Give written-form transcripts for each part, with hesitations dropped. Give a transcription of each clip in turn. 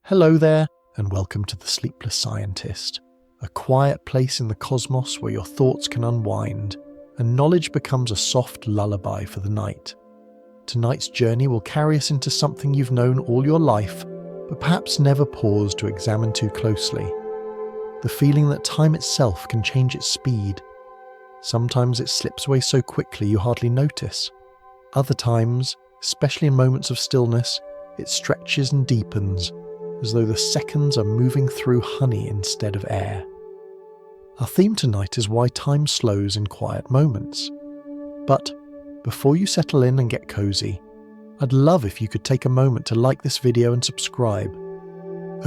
Hello there, and welcome to the Sleepless Scientist, a quiet place in the cosmos where your thoughts can unwind, and knowledge becomes a soft lullaby for the night. Tonight's journey will carry us into something you've known all your life, but perhaps never paused to examine too closely. The feeling that time itself can change its speed. Sometimes it slips away so quickly you hardly notice. Other times, especially in moments of stillness, it stretches and deepens, as though the seconds are moving through honey instead of air. Our theme tonight is why time slows in quiet moments. But before you settle in and get cozy, I'd love if you could take a moment to like this video and subscribe.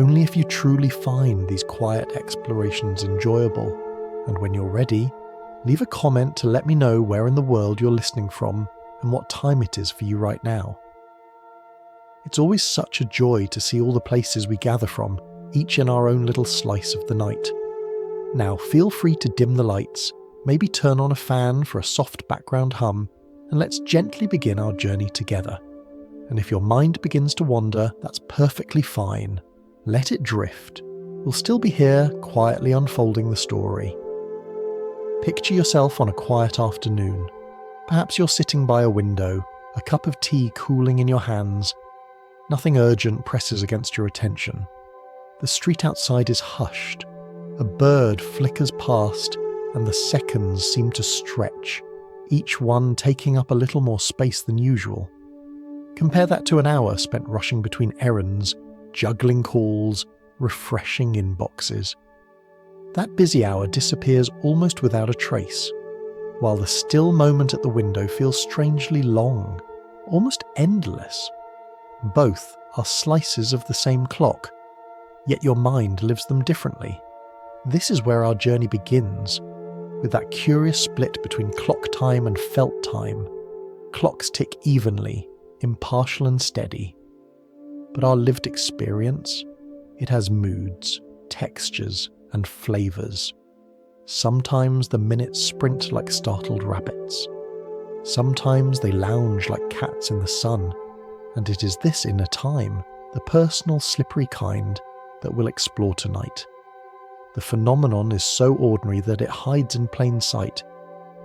Only if you truly find these quiet explorations enjoyable. And when you're ready, leave a comment to let me know where in the world you're listening from and what time it is for you right now. It's always such a joy to see all the places we gather from, each in our own little slice of the night. Now feel free to dim the lights, maybe turn on a fan for a soft background hum, and let's gently begin our journey together. And if your mind begins to wander, that's perfectly fine. Let it drift. We'll still be here, quietly unfolding the story. Picture yourself on a quiet afternoon. Perhaps you're sitting by a window, a cup of tea cooling in your hands. Nothing urgent presses against your attention. The street outside is hushed. A bird flickers past, and the seconds seem to stretch, each one taking up a little more space than usual. Compare that to an hour spent rushing between errands, juggling calls, refreshing inboxes. That busy hour disappears almost without a trace, while the still moment at the window feels strangely long, almost endless. Both are slices of the same clock, yet your mind lives them differently. This is where our journey begins, with that curious split between clock time and felt time. Clocks tick evenly, impartial and steady. But our lived experience? It has moods, textures, and flavours. Sometimes the minutes sprint like startled rabbits. Sometimes they lounge like cats in the sun. And it is this inner time, the personal slippery kind, that we'll explore tonight. The phenomenon is so ordinary that it hides in plain sight.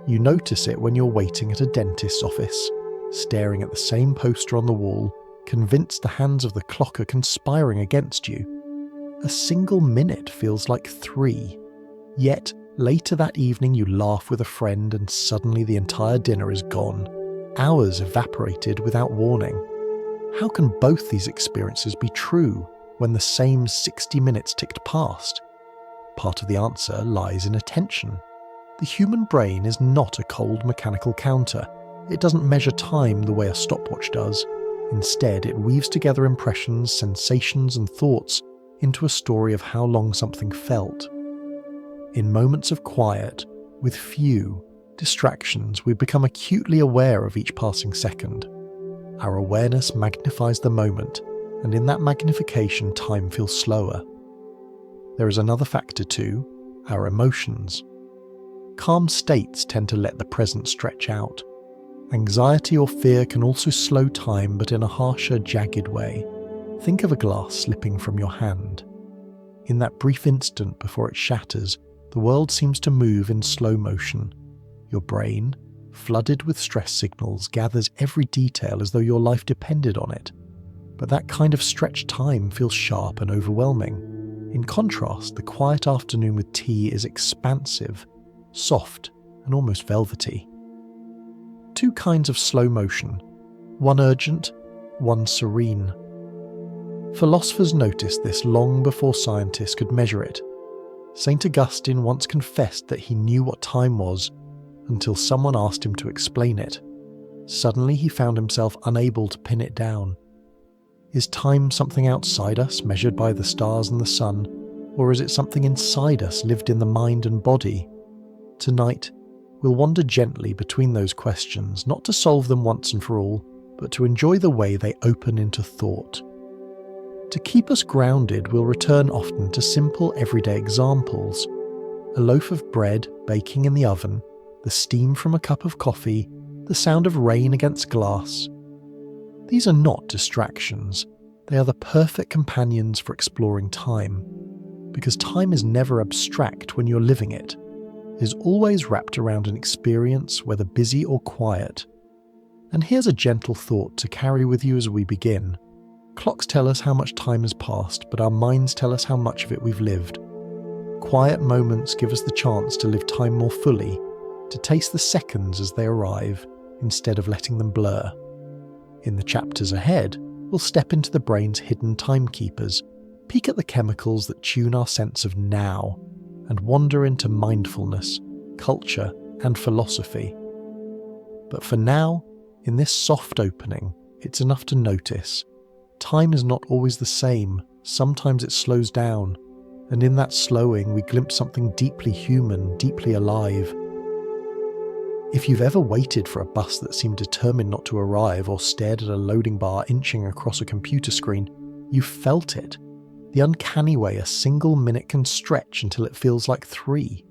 You notice it when you're waiting at a dentist's office, staring at the same poster on the wall, convinced the hands of the clock are conspiring against you. A single minute feels like 3. Yet, later that evening you laugh with a friend and suddenly the entire dinner is gone. Hours evaporated without warning. How can both these experiences be true when the same 60 minutes ticked past? Part of the answer lies in attention. The human brain is not a cold mechanical counter. It doesn't measure time the way a stopwatch does. Instead, it weaves together impressions, sensations, and thoughts into a story of how long something felt. In moments of quiet, with few distractions, we become acutely aware of each passing second. Our awareness magnifies the moment, and in that magnification, time feels slower. There is another factor too, our emotions. Calm states tend to let the present stretch out. Anxiety or fear can also slow time, but in a harsher, jagged way. Think of a glass slipping from your hand. In that brief instant before it shatters, the world seems to move in slow motion. Your brain, flooded with stress signals, gathers every detail as though your life depended on it. But that kind of stretched time feels sharp and overwhelming. In contrast, the quiet afternoon with tea is expansive, soft, and almost velvety. Two kinds of slow motion, one urgent, one serene. Philosophers noticed this long before scientists could measure it. St. Augustine once confessed that he knew what time was until someone asked him to explain it. Suddenly he found himself unable to pin it down. Is time something outside us, measured by the stars and the sun, or is it something inside us, lived in the mind and body? Tonight, we'll wander gently between those questions, not to solve them once and for all, but to enjoy the way they open into thought. To keep us grounded, we'll return often to simple everyday examples. A loaf of bread baking in the oven, the steam from a cup of coffee, the sound of rain against glass. These are not distractions. They are the perfect companions for exploring time, because time is never abstract when you're living it. It is always wrapped around an experience, whether busy or quiet. And here's a gentle thought to carry with you as we begin. Clocks tell us how much time has passed, but our minds tell us how much of it we've lived. Quiet moments give us the chance to live time more fully, to taste the seconds as they arrive, instead of letting them blur. In the chapters ahead, we'll step into the brain's hidden timekeepers, peek at the chemicals that tune our sense of now, and wander into mindfulness, culture, and philosophy. But for now, in this soft opening, it's enough to notice. Time is not always the same, sometimes it slows down, and in that slowing we glimpse something deeply human, deeply alive. If you've ever waited for a bus that seemed determined not to arrive or stared at a loading bar inching across a computer screen, you've felt it. The uncanny way a single minute can stretch until it feels like 3.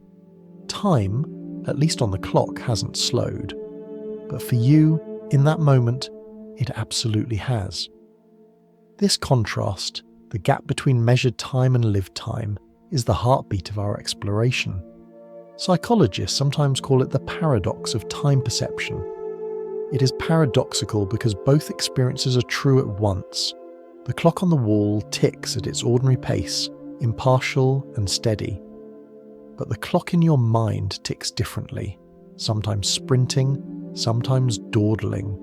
Time, at least on the clock, hasn't slowed. But for you, in that moment, it absolutely has. This contrast, the gap between measured time and lived time, is the heartbeat of our exploration. Psychologists sometimes call it the paradox of time perception. It is paradoxical because both experiences are true at once. The clock on the wall ticks at its ordinary pace, impartial and steady. But the clock in your mind ticks differently, sometimes sprinting, sometimes dawdling.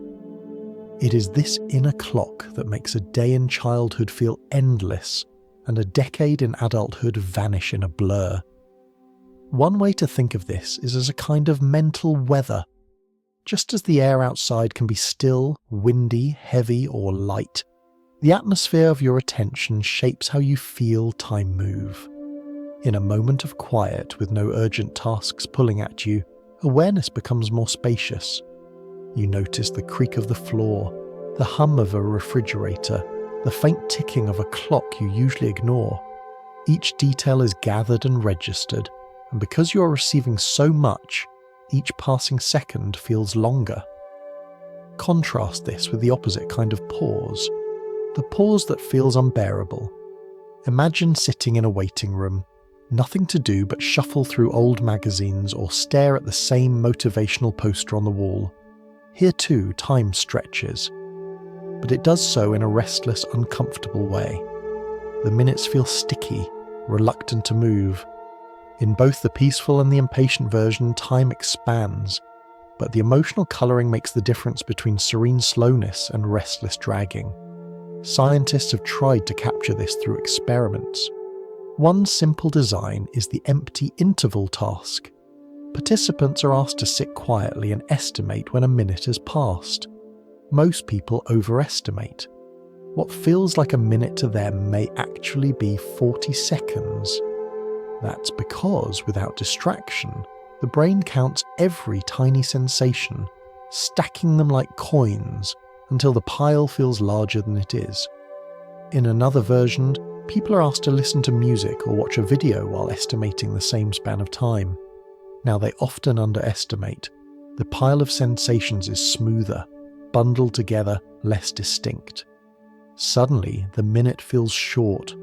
It is this inner clock that makes a day in childhood feel endless and a decade in adulthood vanish in a blur. One way to think of this is as a kind of mental weather. Just as the air outside can be still, windy, heavy, or light, the atmosphere of your attention shapes how you feel time move. In a moment of quiet with no urgent tasks pulling at you, awareness becomes more spacious. You notice the creak of the floor, the hum of a refrigerator, the faint ticking of a clock you usually ignore. Each detail is gathered and registered, and because you are receiving so much, each passing second feels longer. Contrast this with the opposite kind of pause, the pause that feels unbearable. Imagine sitting in a waiting room, nothing to do but shuffle through old magazines or stare at the same motivational poster on the wall. Here too, time stretches, but it does so in a restless, uncomfortable way. The minutes feel sticky, reluctant to move. In both the peaceful and the impatient version, time expands, but the emotional colouring makes the difference between serene slowness and restless dragging. Scientists have tried to capture this through experiments. One simple design is the empty interval task. Participants are asked to sit quietly and estimate when a minute has passed. Most people overestimate. What feels like a minute to them may actually be 40 seconds. That's because, without distraction, the brain counts every tiny sensation, stacking them like coins until the pile feels larger than it is. In another version, people are asked to listen to music or watch a video while estimating the same span of time. Now they often underestimate. The pile of sensations is smoother, bundled together, less distinct. Suddenly, the minute feels short.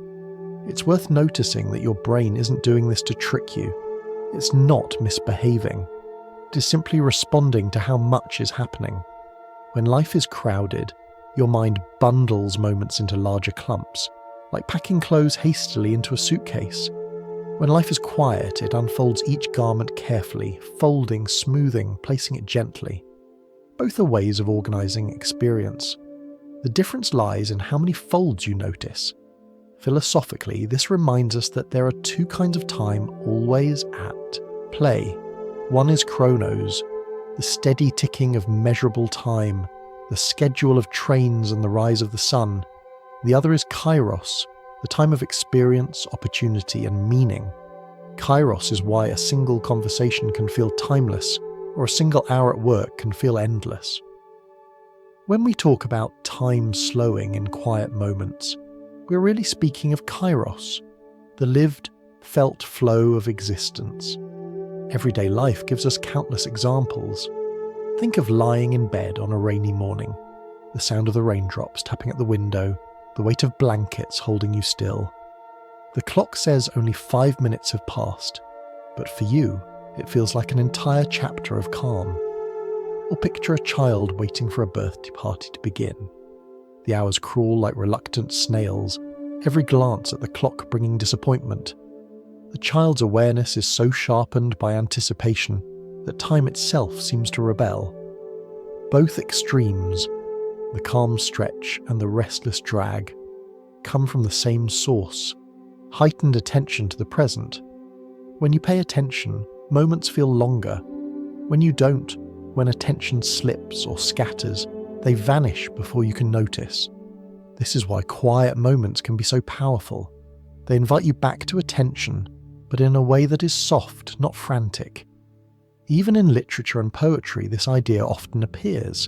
It's worth noticing that your brain isn't doing this to trick you. It's not misbehaving. It is simply responding to how much is happening. When life is crowded, your mind bundles moments into larger clumps, like packing clothes hastily into a suitcase. When life is quiet, it unfolds each garment carefully, folding, smoothing, placing it gently. Both are ways of organising experience. The difference lies in how many folds you notice. Philosophically, this reminds us that there are two kinds of time always at play. One is chronos, the steady ticking of measurable time, the schedule of trains and the rise of the sun. The other is kairos, the time of experience, opportunity, and meaning. Kairos is why a single conversation can feel timeless, or a single hour at work can feel endless. When we talk about time slowing in quiet moments, we're really speaking of kairos, the lived, felt flow of existence. Everyday life gives us countless examples. Think of lying in bed on a rainy morning, the sound of the raindrops tapping at the window, the weight of blankets holding you still. The clock says only 5 minutes have passed, but for you, it feels like an entire chapter of calm. Or picture a child waiting for a birthday party to begin. The hours crawl like reluctant snails, every glance at the clock bringing disappointment. The child's awareness is so sharpened by anticipation that time itself seems to rebel. Both extremes, the calm stretch and the restless drag, come from the same source, heightened attention to the present. When you pay attention, moments feel longer. When you don't, when attention slips or scatters, they vanish before you can notice. This is why quiet moments can be so powerful. They invite you back to attention, but in a way that is soft, not frantic. Even in literature and poetry, this idea often appears.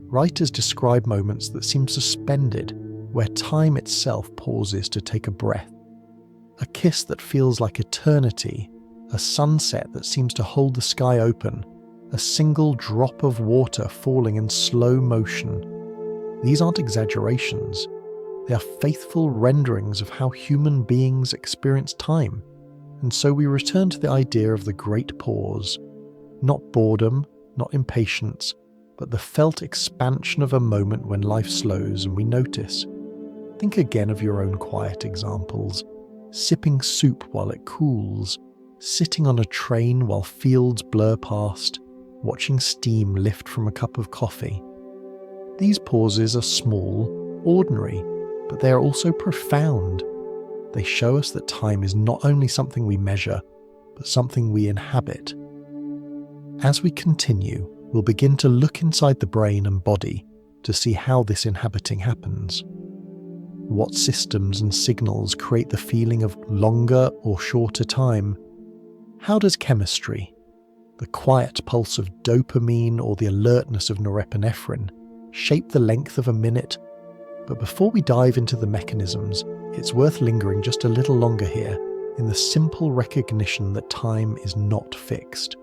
Writers describe moments that seem suspended, where time itself pauses to take a breath. A kiss that feels like eternity, a sunset that seems to hold the sky open, a single drop of water falling in slow motion. These aren't exaggerations. They are faithful renderings of how human beings experience time. And so we return to the idea of the great pause. Not boredom, not impatience, but the felt expansion of a moment when life slows and we notice. Think again of your own quiet examples. Sipping soup while it cools, sitting on a train while fields blur past, watching steam lift from a cup of coffee. These pauses are small, ordinary, but they are also profound. They show us that time is not only something we measure, but something we inhabit. As we continue, we'll begin to look inside the brain and body to see how this inhabiting happens. What systems and signals create the feeling of longer or shorter time? How does chemistry, the quiet pulse of dopamine or the alertness of norepinephrine, shape the length of a minute? But before we dive into the mechanisms, it's worth lingering just a little longer here in the simple recognition that time is not fixed.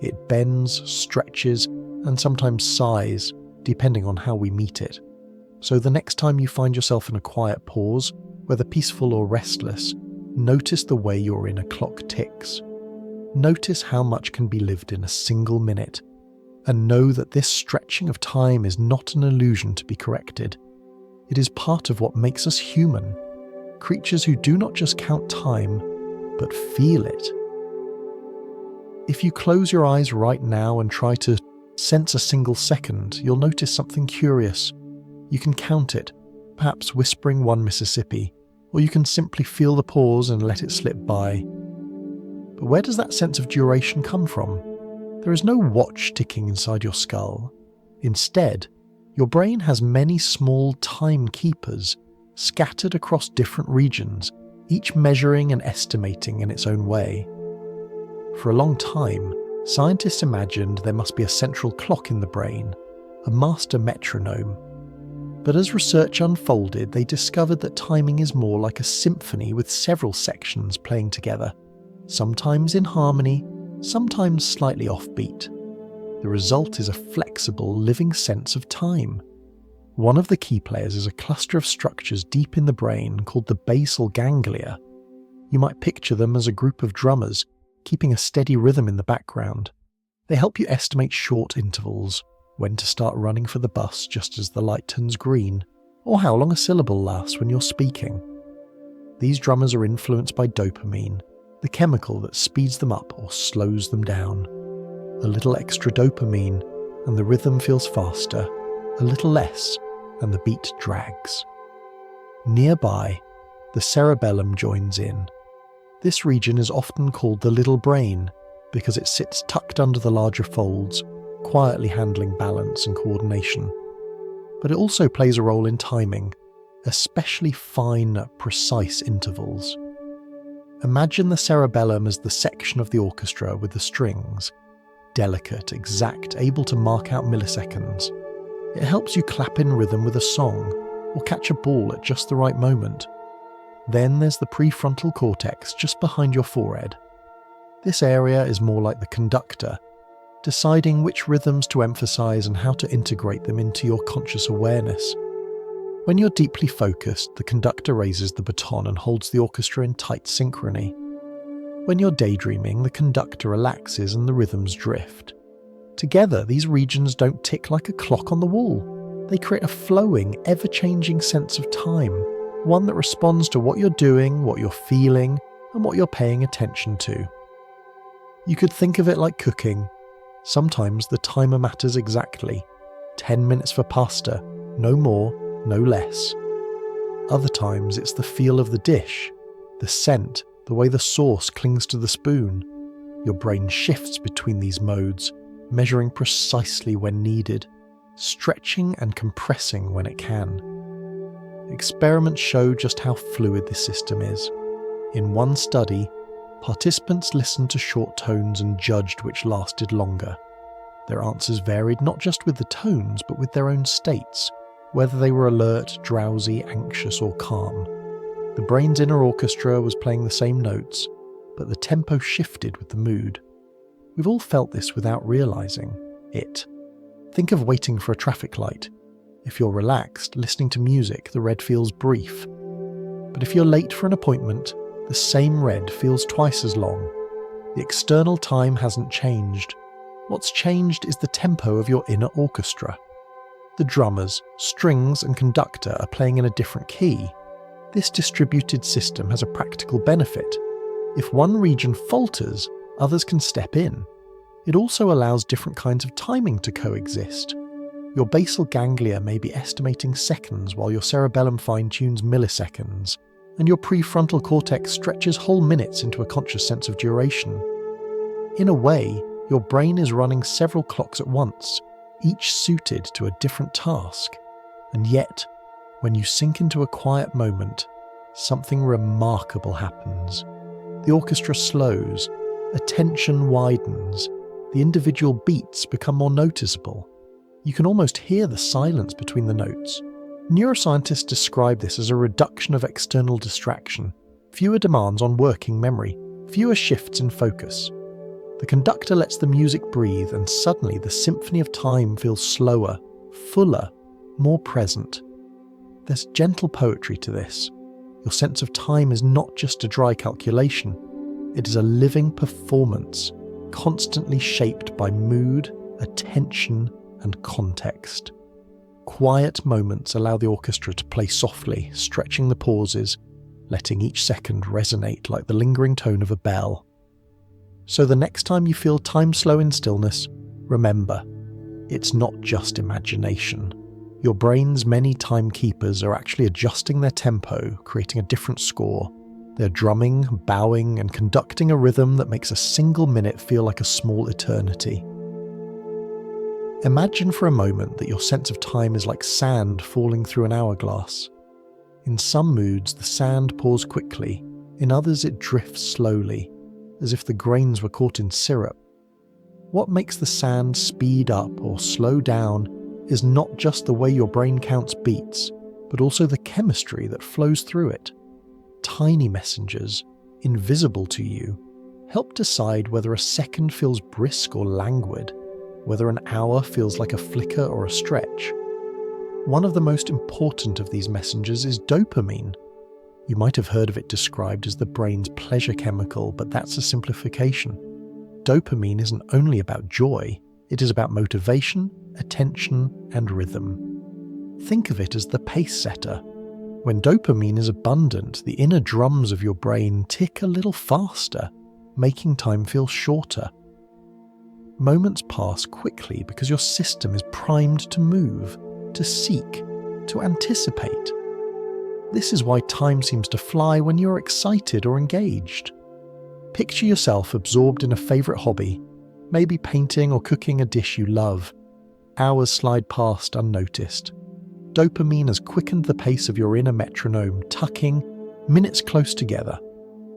It bends, stretches, and sometimes sighs, depending on how we meet it. So the next time you find yourself in a quiet pause, whether peaceful or restless, notice the way your inner clock ticks. Notice how much can be lived in a single minute, and know that this stretching of time is not an illusion to be corrected. It is part of what makes us human, creatures who do not just count time, but feel it. If you close your eyes right now and try to sense a single second, you'll notice something curious. You can count it, perhaps whispering 1 Mississippi, or you can simply feel the pause and let it slip by. But where does that sense of duration come from? There is no watch ticking inside your skull. Instead, your brain has many small timekeepers scattered across different regions, each measuring and estimating in its own way. For a long time, scientists imagined there must be a central clock in the brain, a master metronome. But as research unfolded, they discovered that timing is more like a symphony with several sections playing together, sometimes in harmony, sometimes slightly offbeat. The result is a flexible, living sense of time. One of the key players is a cluster of structures deep in the brain called the basal ganglia. You might picture them as a group of drummers, keeping a steady rhythm in the background. They help you estimate short intervals, when to start running for the bus just as the light turns green, or how long a syllable lasts when you're speaking. These drummers are influenced by dopamine, the chemical that speeds them up or slows them down. A little extra dopamine, and the rhythm feels faster, a little less, and the beat drags. Nearby, the cerebellum joins in. This region is often called the little brain because it sits tucked under the larger folds, quietly handling balance and coordination. But it also plays a role in timing, especially fine, precise intervals. Imagine the cerebellum as the section of the orchestra with the strings, delicate, exact, able to mark out milliseconds. It helps you clap in rhythm with a song, or catch a ball at just the right moment. Then there's the prefrontal cortex just behind your forehead. This area is more like the conductor, deciding which rhythms to emphasize and how to integrate them into your conscious awareness. When you're deeply focused, the conductor raises the baton and holds the orchestra in tight synchrony. When you're daydreaming, the conductor relaxes and the rhythms drift. Together, these regions don't tick like a clock on the wall. They create a flowing, ever-changing sense of time, one that responds to what you're doing, what you're feeling, and what you're paying attention to. You could think of it like cooking. Sometimes the timer matters exactly. 10 minutes for pasta, no more, no less. Other times it's the feel of the dish, the scent, the way the sauce clings to the spoon. Your brain shifts between these modes, measuring precisely when needed, stretching and compressing when it can. Experiments show just how fluid this system is. In one study, participants listened to short tones and judged which lasted longer. Their answers varied not just with the tones, but with their own states, whether they were alert, drowsy, anxious, or calm. The brain's inner orchestra was playing the same notes, but the tempo shifted with the mood. We've all felt this without realizing it. Think of waiting for a traffic light. If you're relaxed, listening to music, the red feels brief. But if you're late for an appointment, the same red feels twice as long. The external time hasn't changed. What's changed is the tempo of your inner orchestra. The drummers, strings, and conductor are playing in a different key. This distributed system has a practical benefit. If one region falters, others can step in. It also allows different kinds of timing to coexist. Your basal ganglia may be estimating seconds while your cerebellum fine-tunes milliseconds, and your prefrontal cortex stretches whole minutes into a conscious sense of duration. In a way, your brain is running several clocks at once, each suited to a different task. And yet, when you sink into a quiet moment, something remarkable happens. The orchestra slows, attention widens, the individual beats become more noticeable. You can almost hear the silence between the notes. Neuroscientists describe this as a reduction of external distraction, fewer demands on working memory, fewer shifts in focus. The conductor lets the music breathe, and suddenly the symphony of time feels slower, fuller, more present. There's gentle poetry to this. Your sense of time is not just a dry calculation. It is a living performance, constantly shaped by mood, attention, and context. Quiet moments allow the orchestra to play softly, stretching the pauses, letting each second resonate like the lingering tone of a bell. So the next time you feel time slow in stillness, remember, it's not just imagination. Your brain's many timekeepers are actually adjusting their tempo, creating a different score. They're drumming, bowing, and conducting a rhythm that makes a single minute feel like a small eternity. Imagine for a moment that your sense of time is like sand falling through an hourglass. In some moods, the sand pours quickly. In others, it drifts slowly, as if the grains were caught in syrup. What makes the sand speed up or slow down is not just the way your brain counts beats, but also the chemistry that flows through it. Tiny messengers, invisible to you, help decide whether a second feels brisk or languid, whether an hour feels like a flicker or a stretch. One of the most important of these messengers is dopamine. You might have heard of it described as the brain's pleasure chemical, but that's a simplification. Dopamine isn't only about joy, it is about motivation, attention, and rhythm. Think of it as the pace setter. When dopamine is abundant, the inner drums of your brain tick a little faster, making time feel shorter. Moments pass quickly because your system is primed to move, to seek, to anticipate. This is why time seems to fly when you're excited or engaged. Picture yourself absorbed in a favourite hobby, maybe painting or cooking a dish you love. Hours slide past unnoticed. Dopamine has quickened the pace of your inner metronome, tucking minutes close together.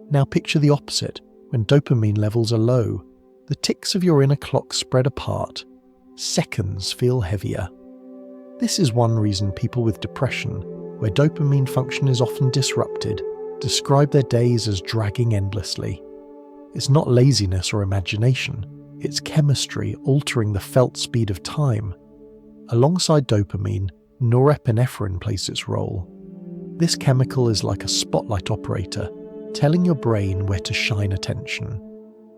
Now picture the opposite, when dopamine levels are low. The ticks of your inner clock spread apart. Seconds feel heavier. This is one reason people with depression, where dopamine function is often disrupted, describe their days as dragging endlessly. It's not laziness or imagination, it's chemistry altering the felt speed of time. Alongside dopamine, norepinephrine plays its role. This chemical is like a spotlight operator, telling your brain where to shine attention.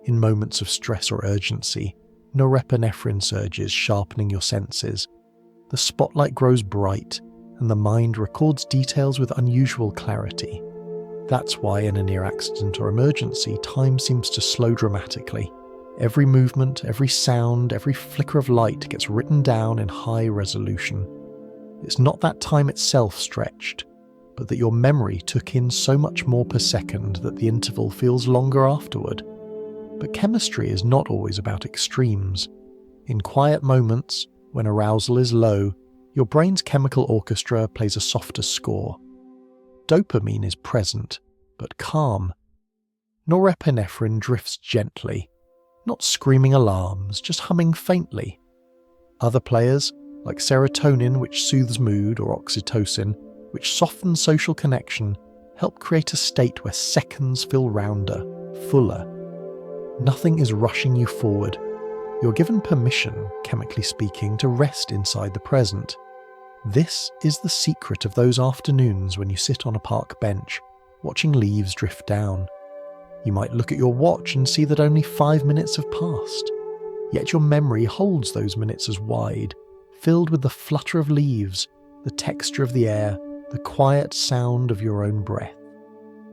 In moments of stress or urgency, norepinephrine surges, sharpening your senses. The spotlight grows bright, and the mind records details with unusual clarity. That's why in a near accident or emergency, time seems to slow dramatically. Every movement, every sound, every flicker of light gets written down in high resolution. It's not that time itself stretched, but that your memory took in so much more per second that the interval feels longer afterward. But chemistry is not always about extremes. In quiet moments, when arousal is low, your brain's chemical orchestra plays a softer score. Dopamine is present, but calm. Norepinephrine drifts gently, not screaming alarms, just humming faintly. Other players, like serotonin, which soothes mood, or oxytocin, which softens social connection, help create a state where seconds feel rounder, fuller. Nothing is rushing you forward. You're given permission, chemically speaking, to rest inside the present. This is the secret of those afternoons when you sit on a park bench, watching leaves drift down. You might look at your watch and see that only 5 minutes have passed, yet your memory holds those minutes as wide, filled with the flutter of leaves, the texture of the air, the quiet sound of your own breath.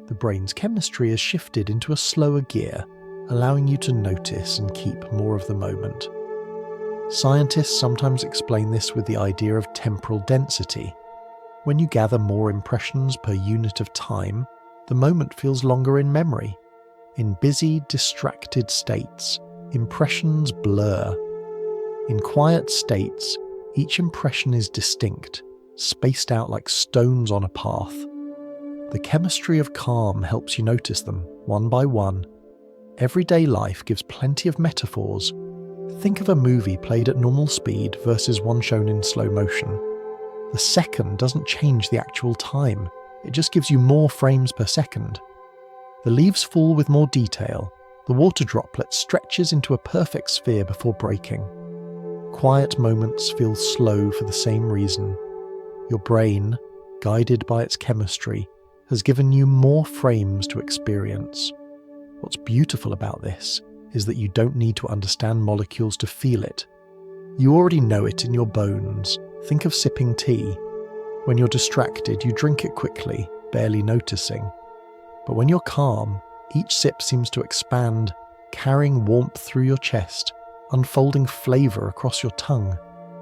The brain's chemistry has shifted into a slower gear, allowing you to notice and keep more of the moment. Scientists sometimes explain this with the idea of temporal density. When you gather more impressions per unit of time, the moment feels longer in memory. In busy, distracted states, impressions blur. In quiet states, each impression is distinct, spaced out like stones on a path. The chemistry of calm helps you notice them, one by one. Everyday life gives plenty of metaphors. Think of a movie played at normal speed versus one shown in slow motion. The second doesn't change the actual time, it just gives you more frames per second. The leaves fall with more detail, the water droplet stretches into a perfect sphere before breaking. Quiet moments feel slow for the same reason. Your brain, guided by its chemistry, has given you more frames to experience. What's beautiful about this is that you don't need to understand molecules to feel it. You already know it in your bones. Think of sipping tea. When you're distracted, you drink it quickly, barely noticing. But when you're calm, each sip seems to expand, carrying warmth through your chest, unfolding flavour across your tongue.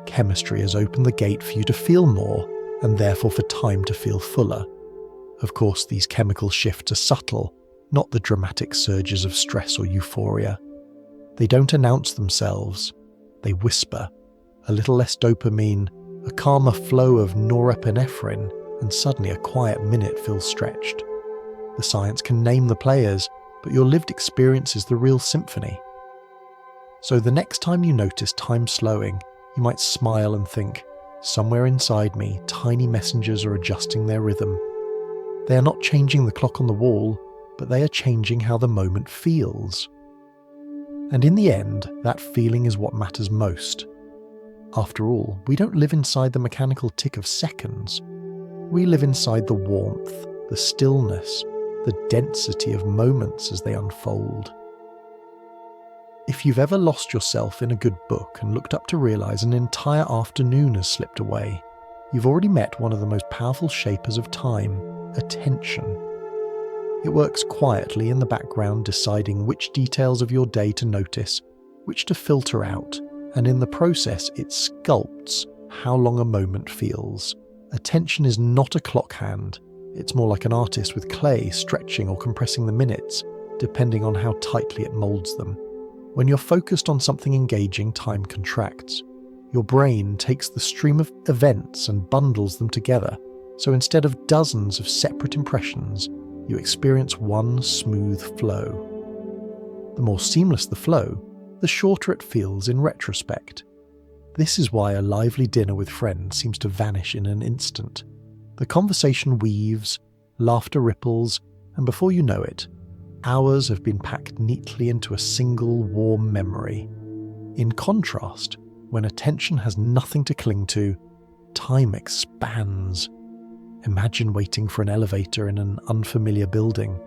Chemistry has opened the gate for you to feel more, and therefore for time to feel fuller. Of course, these chemical shifts are subtle, not the dramatic surges of stress or euphoria. They don't announce themselves. They whisper. A little less dopamine, a calmer flow of norepinephrine, and suddenly a quiet minute feels stretched. The science can name the players, but your lived experience is the real symphony. So the next time you notice time slowing, you might smile and think, somewhere inside me, tiny messengers are adjusting their rhythm. They are not changing the clock on the wall, but they are changing how the moment feels. And in the end, that feeling is what matters most. After all, we don't live inside the mechanical tick of seconds. We live inside the warmth, the stillness, the density of moments as they unfold. If you've ever lost yourself in a good book and looked up to realize an entire afternoon has slipped away, you've already met one of the most powerful shapers of time, attention. It works quietly in the background, deciding which details of your day to notice, which to filter out, and in the process it sculpts how long a moment feels. Attention is not a clock hand, it's more like an artist with clay stretching or compressing the minutes, depending on how tightly it molds them. When you're focused on something engaging, time contracts. Your brain takes the stream of events and bundles them together, so instead of dozens of separate impressions, you experience one smooth flow. The more seamless the flow, the shorter it feels in retrospect. This is why a lively dinner with friends seems to vanish in an instant. The conversation weaves, laughter ripples, and before you know it, hours have been packed neatly into a single warm memory. In contrast, when attention has nothing to cling to, time expands. Imagine waiting for an elevator in an unfamiliar building.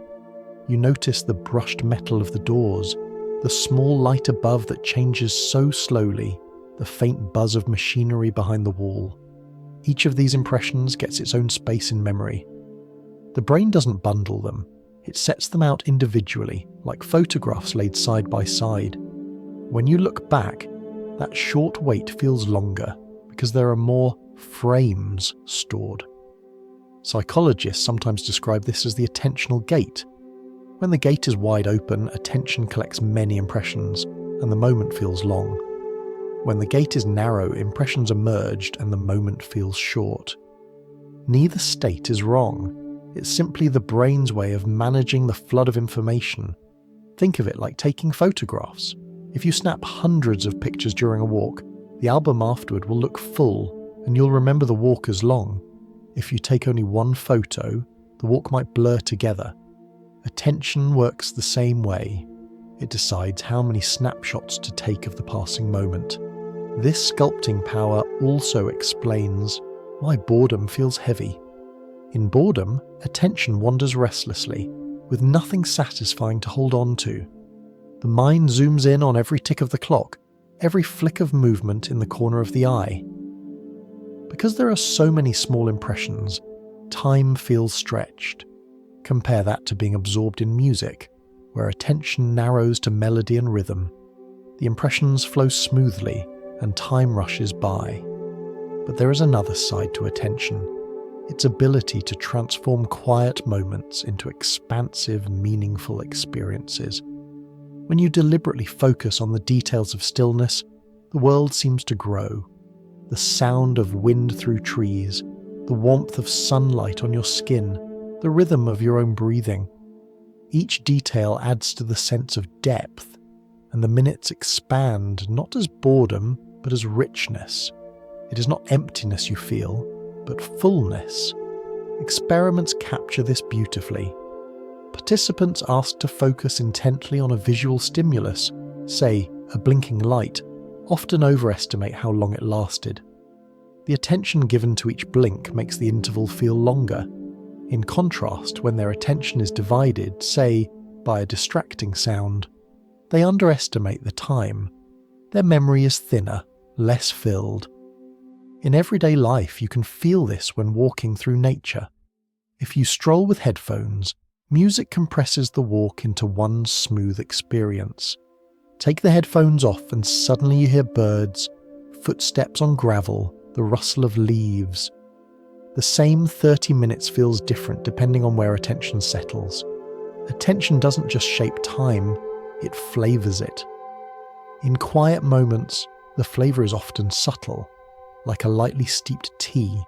You notice the brushed metal of the doors, the small light above that changes so slowly, the faint buzz of machinery behind the wall. Each of these impressions gets its own space in memory. The brain doesn't bundle them, it sets them out individually, like photographs laid side by side. When you look back, that short wait feels longer because there are more frames stored. Psychologists sometimes describe this as the attentional gate. When the gate is wide open, attention collects many impressions, and the moment feels long. When the gate is narrow, impressions are merged and the moment feels short. Neither state is wrong. It's simply the brain's way of managing the flood of information. Think of it like taking photographs. If you snap hundreds of pictures during a walk, the album afterward will look full and you'll remember the walk as long. If you take only one photo, the walk might blur together. Attention works the same way. It decides how many snapshots to take of the passing moment. This sculpting power also explains why boredom feels heavy. In boredom, attention wanders restlessly, with nothing satisfying to hold on to. The mind zooms in on every tick of the clock, every flick of movement in the corner of the eye. Because there are so many small impressions, time feels stretched. Compare that to being absorbed in music, where attention narrows to melody and rhythm. The impressions flow smoothly, and time rushes by. But there is another side to attention, its ability to transform quiet moments into expansive, meaningful experiences. When you deliberately focus on the details of stillness, the world seems to grow. The sound of wind through trees, the warmth of sunlight on your skin, the rhythm of your own breathing. Each detail adds to the sense of depth, and the minutes expand not as boredom, but as richness. It is not emptiness you feel, but fullness. Experiments capture this beautifully. Participants asked to focus intently on a visual stimulus, say a blinking light, often overestimate how long it lasted. The attention given to each blink makes the interval feel longer. In contrast, when their attention is divided, say, by a distracting sound, they underestimate the time. Their memory is thinner, less filled. In everyday life, you can feel this when walking through nature. If you stroll with headphones, music compresses the walk into one smooth experience. Take the headphones off and suddenly you hear birds, footsteps on gravel, the rustle of leaves. The same 30 minutes feels different depending on where attention settles. Attention doesn't just shape time, it flavors it. In quiet moments, the flavor is often subtle, like a lightly steeped tea.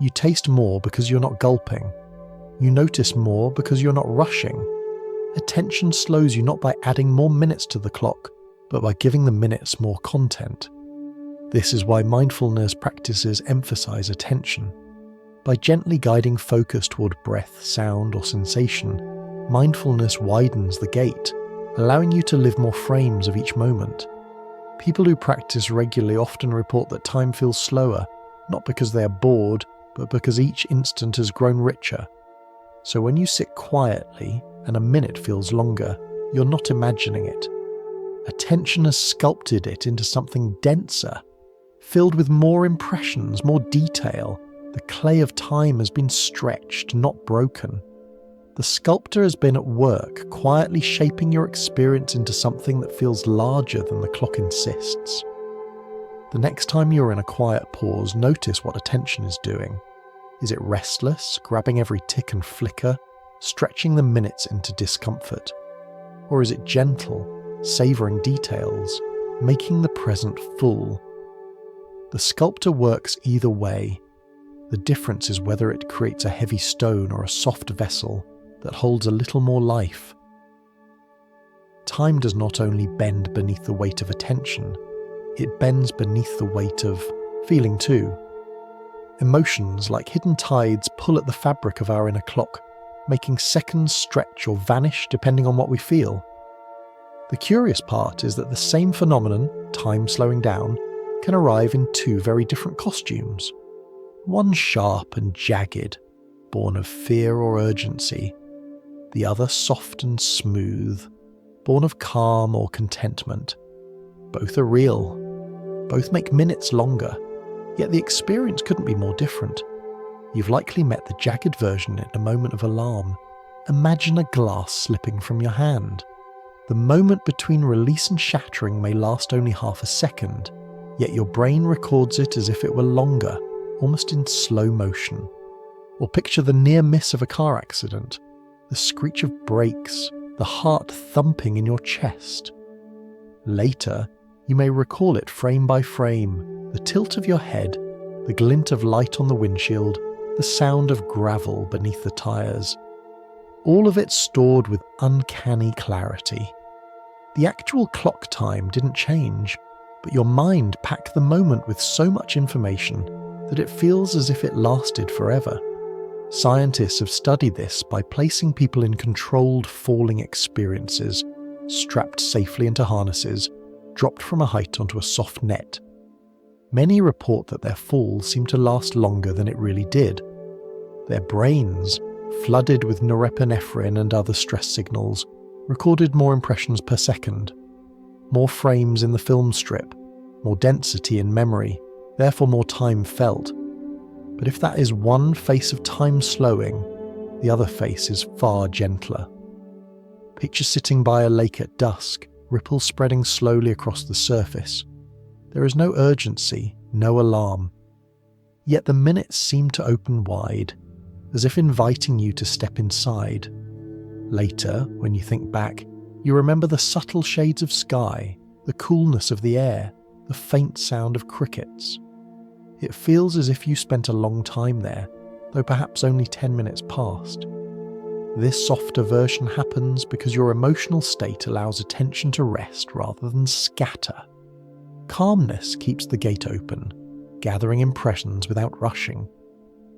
You taste more because you're not gulping. You notice more because you're not rushing. Attention slows you not by adding more minutes to the clock, but by giving the minutes more content. This is why mindfulness practices emphasize attention. By gently guiding focus toward breath, sound, or sensation, mindfulness widens the gate, allowing you to live more frames of each moment. People who practice regularly often report that time feels slower, not because they are bored, but because each instant has grown richer. So when you sit quietly and a minute feels longer, you're not imagining it. Attention has sculpted it into something denser, filled with more impressions, more detail. The clay of time has been stretched, not broken. The sculptor has been at work, quietly shaping your experience into something that feels larger than the clock insists. The next time you're in a quiet pause, notice what attention is doing. Is it restless, grabbing every tick and flicker, stretching the minutes into discomfort? Or is it gentle, savouring details, making the present full? The sculptor works either way. The difference is whether it creates a heavy stone or a soft vessel that holds a little more life. Time does not only bend beneath the weight of attention, it bends beneath the weight of feeling too. Emotions, like hidden tides, pull at the fabric of our inner clock, making seconds stretch or vanish depending on what we feel. The curious part is that the same phenomenon, time slowing down, can arrive in two very different costumes. One sharp and jagged, born of fear or urgency. The other soft and smooth, born of calm or contentment. Both are real. Both make minutes longer, yet the experience couldn't be more different. You've likely met the jagged version in a moment of alarm. Imagine a glass slipping from your hand. The moment between release and shattering may last only half a second, yet your brain records it as if it were longer, almost in slow motion. Or picture the near miss of a car accident, the screech of brakes, the heart thumping in your chest. Later, you may recall it frame by frame, the tilt of your head, the glint of light on the windshield, the sound of gravel beneath the tyres. All of it stored with uncanny clarity. The actual clock time didn't change, but your mind packed the moment with so much information that it feels as if it lasted forever. Scientists have studied this by placing people in controlled falling experiences, strapped safely into harnesses, dropped from a height onto a soft net. Many report that their fall seemed to last longer than it really did. Their brains, flooded with norepinephrine and other stress signals, recorded more impressions per second, more frames in the film strip, more density in memory, therefore more time felt. But if that is one face of time slowing, the other face is far gentler. Picture sitting by a lake at dusk, ripples spreading slowly across the surface. There is no urgency, no alarm. Yet the minutes seem to open wide, as if inviting you to step inside. Later, when you think back, you remember the subtle shades of sky, the coolness of the air, the faint sound of crickets. It feels as if you spent a long time there, though perhaps only 10 minutes passed. This softer version happens because your emotional state allows attention to rest rather than scatter. Calmness keeps the gate open, gathering impressions without rushing.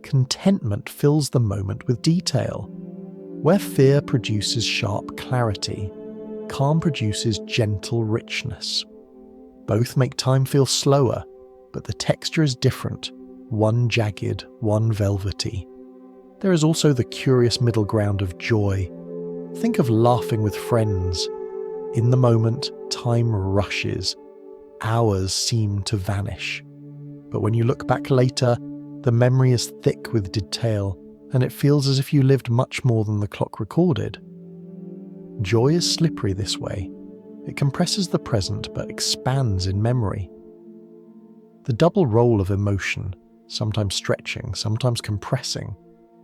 Contentment fills the moment with detail. Where fear produces sharp clarity, calm produces gentle richness. Both make time feel slower, but the texture is different, one jagged, one velvety. There is also the curious middle ground of joy. Think of laughing with friends. In the moment, time rushes. Hours seem to vanish. But when you look back later, the memory is thick with detail, and it feels as if you lived much more than the clock recorded. Joy is slippery this way. It compresses the present but expands in memory. The double role of emotion, sometimes stretching, sometimes compressing,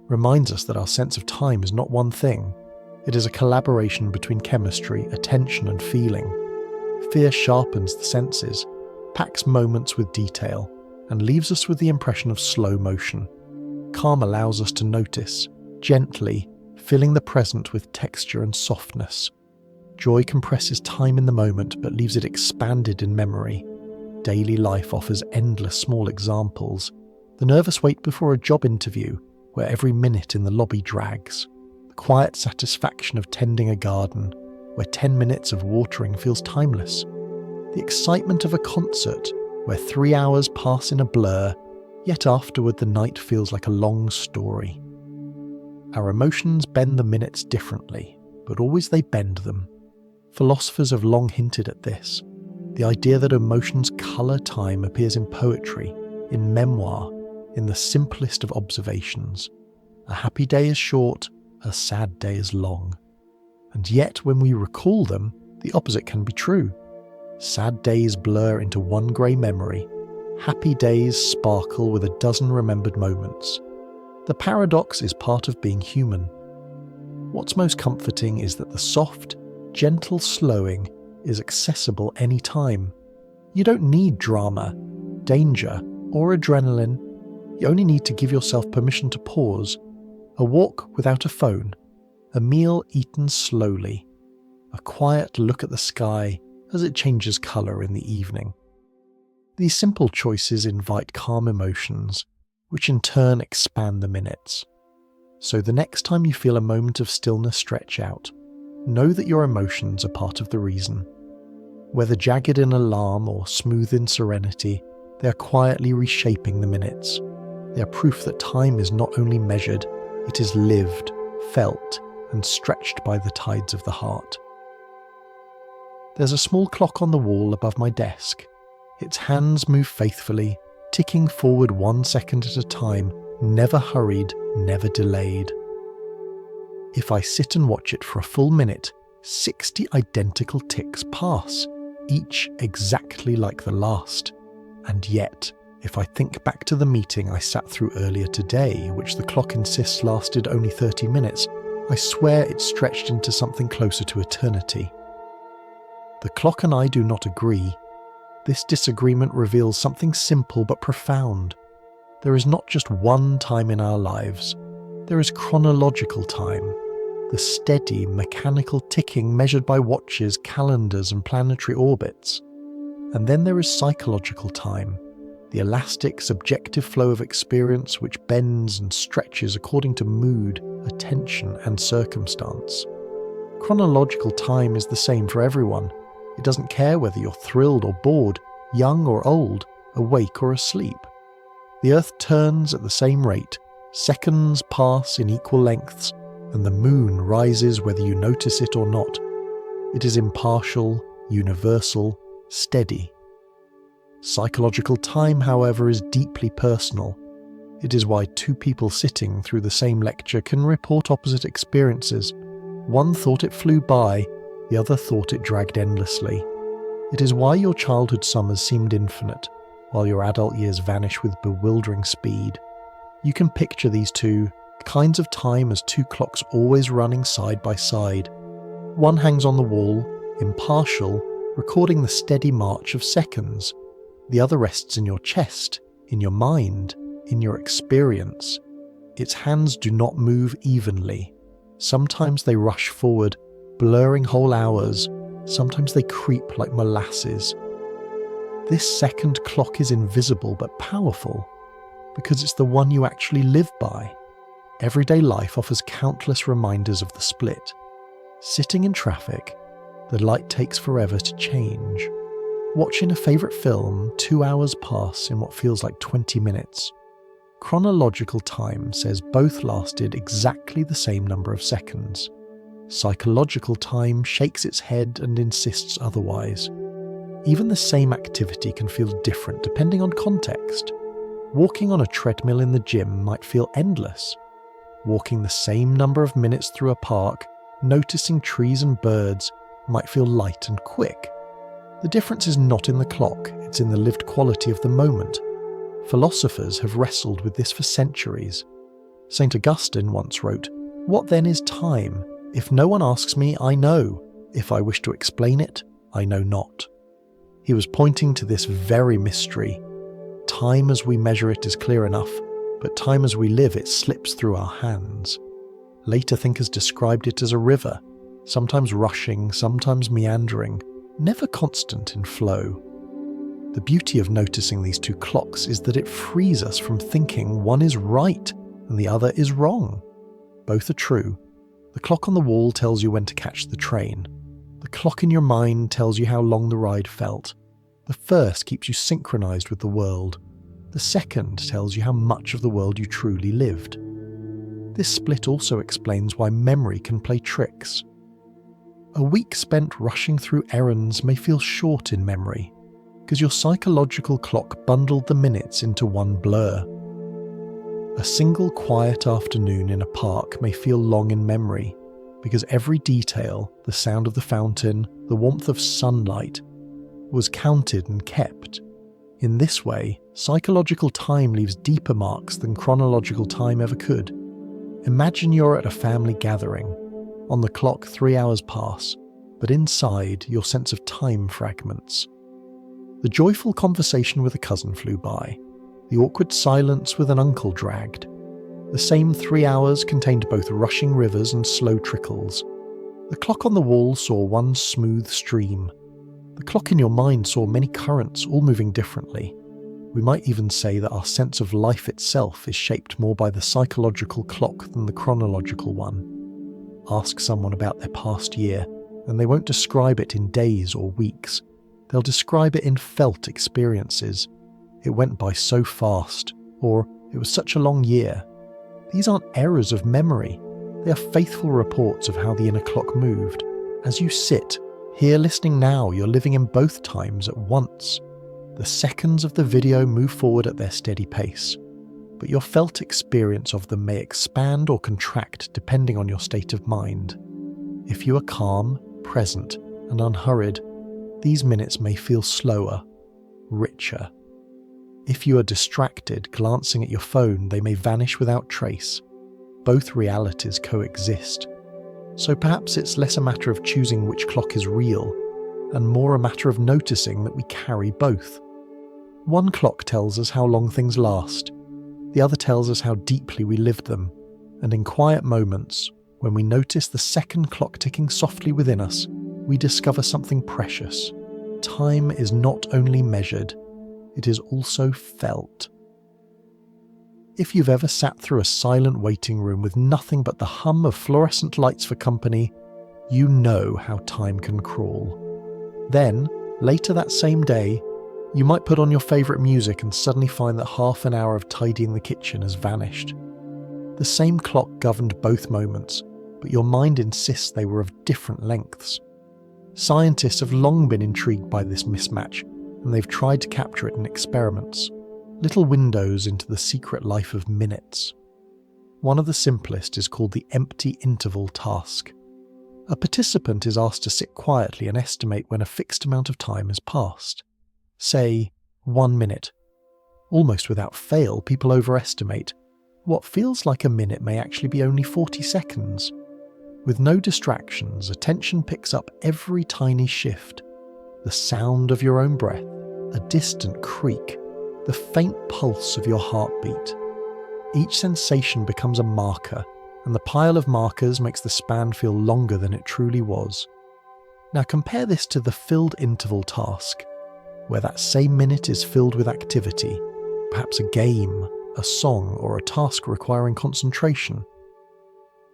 reminds us that our sense of time is not one thing. It is a collaboration between chemistry, attention, and feeling. Fear sharpens the senses, packs moments with detail, and leaves us with the impression of slow motion. Calm allows us to notice, gently, filling the present with texture and softness. Joy compresses time in the moment but leaves it expanded in memory. Daily life offers endless small examples. The nervous wait before a job interview, where every minute in the lobby drags. The quiet satisfaction of tending a garden, where 10 minutes of watering feels timeless. The excitement of a concert, where 3 hours pass in a blur, yet afterward the night feels like a long story. Our emotions bend the minutes differently, but always they bend them. Philosophers have long hinted at this. The idea that emotions colour time appears in poetry, in memoir, in the simplest of observations. A happy day is short, a sad day is long. And yet when we recall them, the opposite can be true. Sad days blur into one grey memory. Happy days sparkle with a dozen remembered moments. The paradox is part of being human. What's most comforting is that the soft, gentle slowing is accessible any time. You don't need drama, danger, or adrenaline. You only need to give yourself permission to pause. A walk without a phone. A meal eaten slowly. A quiet look at the sky as it changes colour in the evening. These simple choices invite calm emotions, which in turn expand the minutes. So the next time you feel a moment of stillness stretch out, know that your emotions are part of the reason. Whether jagged in alarm or smooth in serenity, they are quietly reshaping the minutes. They are proof that time is not only measured, it is lived, felt, and stretched by the tides of the heart. There's a small clock on the wall above my desk. Its hands move faithfully, ticking forward 1 second at a time, never hurried, never delayed. If I sit and watch it for a full minute, 60 identical ticks pass, each exactly like the last. And yet, if I think back to the meeting I sat through earlier today, which the clock insists lasted only 30 minutes, I swear it stretched into something closer to eternity. The clock and I do not agree. This disagreement reveals something simple but profound. There is not just one time in our lives. There is chronological time, the steady, mechanical ticking measured by watches, calendars, and planetary orbits. And then there is psychological time, the elastic, subjective flow of experience which bends and stretches according to mood, attention, and circumstance. Chronological time is the same for everyone. It doesn't care whether you're thrilled or bored, young or old, awake or asleep. The Earth turns at the same rate, seconds pass in equal lengths, and the moon rises whether you notice it or not. It is impartial, universal, steady. Psychological time, however, is deeply personal. It is why two people sitting through the same lecture can report opposite experiences. One thought it flew by, the other thought it dragged endlessly. It is why your childhood summers seemed infinite, while your adult years vanish with bewildering speed. You can picture these two kinds of time as two clocks always running side by side. One hangs on the wall, impartial, recording the steady march of seconds. The other rests in your chest, in your mind, in your experience. Its hands do not move evenly. Sometimes they rush forward, blurring whole hours. Sometimes they creep like molasses. This second clock is invisible but powerful, because it's the one you actually live by. Everyday life offers countless reminders of the split. Sitting in traffic, the light takes forever to change. Watching a favourite film, 2 hours pass in what feels like 20 minutes. Chronological time says both lasted exactly the same number of seconds. Psychological time shakes its head and insists otherwise. Even the same activity can feel different depending on context. Walking on a treadmill in the gym might feel endless. Walking the same number of minutes through a park, noticing trees and birds, might feel light and quick. The difference is not in the clock, it's in the lived quality of the moment. Philosophers have wrestled with this for centuries. St. Augustine once wrote, "What then is time? If no one asks me, I know. If I wish to explain it, I know not." He was pointing to this very mystery. Time as we measure it is clear enough, but time as we live it slips through our hands. Later thinkers described it as a river, sometimes rushing, sometimes meandering, never constant in flow. The beauty of noticing these two clocks is that it frees us from thinking one is right and the other is wrong. Both are true. The clock on the wall tells you when to catch the train. The clock in your mind tells you how long the ride felt. The first keeps you synchronized with the world. The second tells you how much of the world you truly lived. This split also explains why memory can play tricks. A week spent rushing through errands may feel short in memory, because your psychological clock bundled the minutes into one blur. A single quiet afternoon in a park may feel long in memory, because every detail, the sound of the fountain, the warmth of sunlight, was counted and kept. In this way, psychological time leaves deeper marks than chronological time ever could. Imagine you're at a family gathering. On the clock, 3 hours pass, but inside, your sense of time fragments. The joyful conversation with a cousin flew by. The awkward silence with an uncle dragged. The same 3 hours contained both rushing rivers and slow trickles. The clock on the wall saw one smooth stream. The clock in your mind saw many currents, all moving differently. We might even say that our sense of life itself is shaped more by the psychological clock than the chronological one. Ask someone about their past year, and they won't describe it in days or weeks. They'll describe it in felt experiences. It went by so fast, or It was such a long year. These aren't errors of memory. They are faithful reports of how the inner clock moved. As you sit, here listening now, you're living in both times at once. The seconds of the video move forward at their steady pace, but your felt experience of them may expand or contract depending on your state of mind. If you are calm, present, and unhurried, these minutes may feel slower, richer. If you are distracted, glancing at your phone, they may vanish without trace. Both realities coexist. So perhaps it's less a matter of choosing which clock is real, and more a matter of noticing that we carry both. One clock tells us how long things last. The other tells us how deeply we lived them. And in quiet moments, when we notice the second clock ticking softly within us, we discover something precious. Time is not only measured, it is also felt. If you've ever sat through a silent waiting room with nothing but the hum of fluorescent lights for company, you know how time can crawl. Then, later that same day, you might put on your favourite music and suddenly find that half an hour of tidying the kitchen has vanished. The same clock governed both moments, but your mind insists they were of different lengths. Scientists have long been intrigued by this mismatch, and they've tried to capture it in experiments, little windows into the secret life of minutes. One of the simplest is called the empty interval task. A participant is asked to sit quietly and estimate when a fixed amount of time has passed. Say, 1 minute. Almost without fail, people overestimate. What feels like a minute may actually be only 40 seconds. With no distractions, attention picks up every tiny shift. The sound of your own breath, a distant creak, the faint pulse of your heartbeat. Each sensation becomes a marker, and the pile of markers makes the span feel longer than it truly was. Now compare this to the filled interval task, where that same minute is filled with activity, perhaps a game, a song, or a task requiring concentration.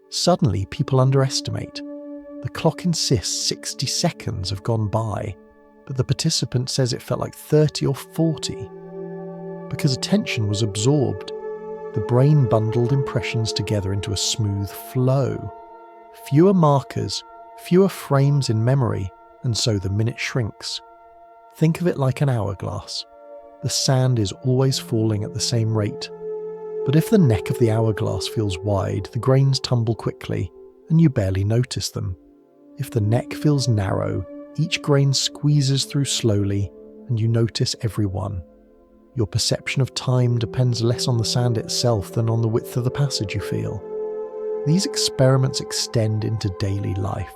Suddenly, people underestimate. The clock insists 60 seconds have gone by, but the participant says it felt like 30 or 40. Because attention was absorbed, the brain bundled impressions together into a smooth flow. Fewer markers, fewer frames in memory, and so the minute shrinks. Think of it like an hourglass. The sand is always falling at the same rate. But if the neck of the hourglass feels wide, the grains tumble quickly, and you barely notice them. If the neck feels narrow, each grain squeezes through slowly, and you notice every one. Your perception of time depends less on the sand itself than on the width of the passage you feel. These experiments extend into daily life.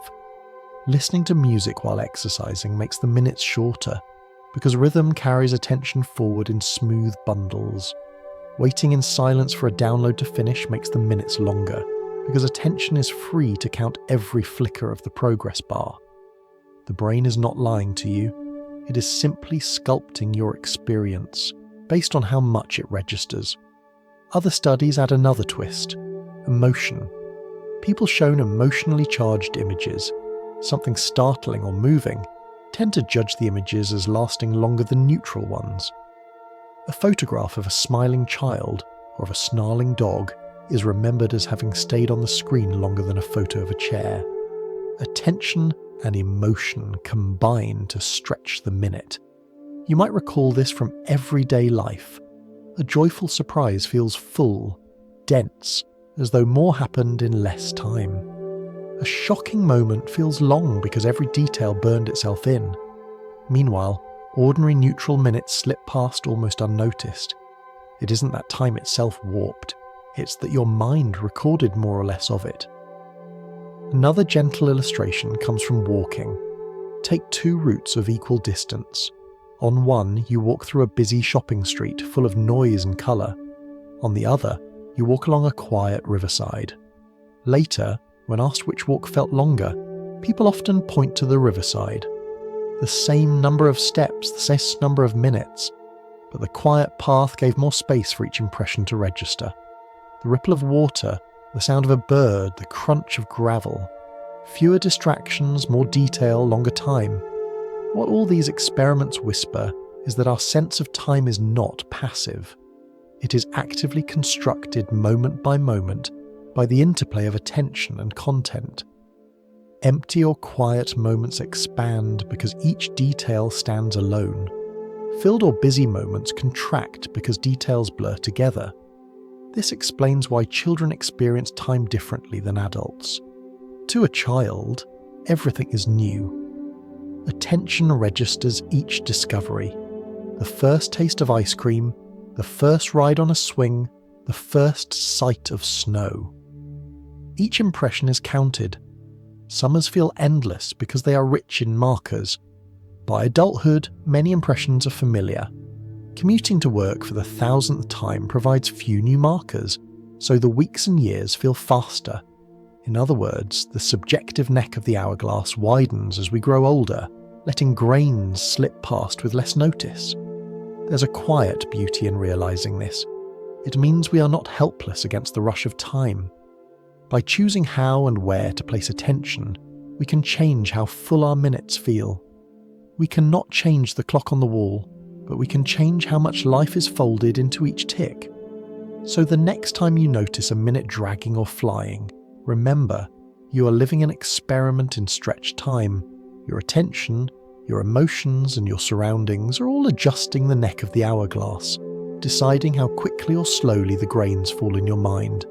Listening to music while exercising makes the minutes shorter, because rhythm carries attention forward in smooth bundles. Waiting in silence for a download to finish makes the minutes longer, because attention is free to count every flicker of the progress bar. The brain is not lying to you, it is simply sculpting your experience, based on how much it registers. Other studies add another twist: emotion. People shown emotionally charged images, something startling or moving, tend to judge the images as lasting longer than neutral ones. A photograph of a smiling child or of a snarling dog is remembered as having stayed on the screen longer than a photo of a chair. Attention and emotion combine to stretch the minute. You might recall this from everyday life. A joyful surprise feels full, dense, as though more happened in less time. A shocking moment feels long because every detail burned itself in. Meanwhile, ordinary neutral minutes slip past almost unnoticed. It isn't that time itself warped, it's that your mind recorded more or less of it. Another gentle illustration comes from walking. Take two routes of equal distance. On one, you walk through a busy shopping street full of noise and colour. On the other, you walk along a quiet riverside. Later, when asked which walk felt longer, people often point to the riverside. The same number of steps, the same number of minutes, but the quiet path gave more space for each impression to register. The ripple of water, the sound of a bird, the crunch of gravel. Fewer distractions, more detail, longer time. What all these experiments whisper is that our sense of time is not passive. It is actively constructed moment by moment by the interplay of attention and content. Empty or quiet moments expand because each detail stands alone. Filled or busy moments contract because details blur together. This explains why children experience time differently than adults. To a child, everything is new. Attention registers each discovery. The first taste of ice cream, the first ride on a swing, the first sight of snow. Each impression is counted. Summers feel endless because they are rich in markers. By adulthood, many impressions are familiar. Commuting to work for the 1000th time provides few new markers, so the weeks and years feel faster. In other words, the subjective neck of the hourglass widens as we grow older, letting grains slip past with less notice. There's a quiet beauty in realizing this. It means we are not helpless against the rush of time. By choosing how and where to place attention, we can change how full our minutes feel. We cannot change the clock on the wall, but we can change how much life is folded into each tick. So the next time you notice a minute dragging or flying, remember, you are living an experiment in stretched time. Your attention, your emotions, and your surroundings are all adjusting the neck of the hourglass, deciding how quickly or slowly the grains fall in your mind.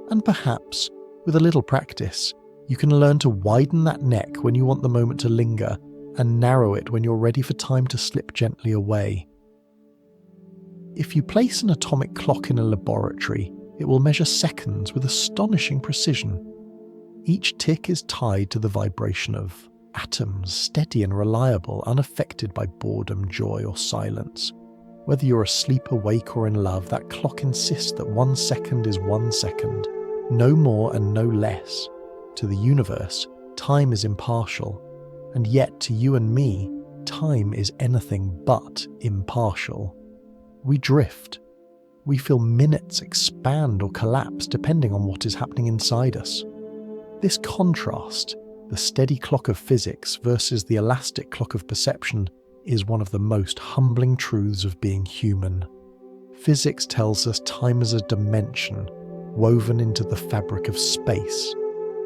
And perhaps, with a little practice, you can learn to widen that neck when you want the moment to linger, and narrow it when you're ready for time to slip gently away. If you place an atomic clock in a laboratory, it will measure seconds with astonishing precision. Each tick is tied to the vibration of atoms, steady and reliable, unaffected by boredom, joy, or silence. Whether you're asleep, awake, or in love, that clock insists that 1 second is 1 second, no more and no less. To the universe, time is impartial, and yet to you and me, time is anything but impartial. We drift. We feel minutes expand or collapse depending on what is happening inside us. This contrast, the steady clock of physics versus the elastic clock of perception, is one of the most humbling truths of being human. Physics tells us time is a dimension woven into the fabric of space.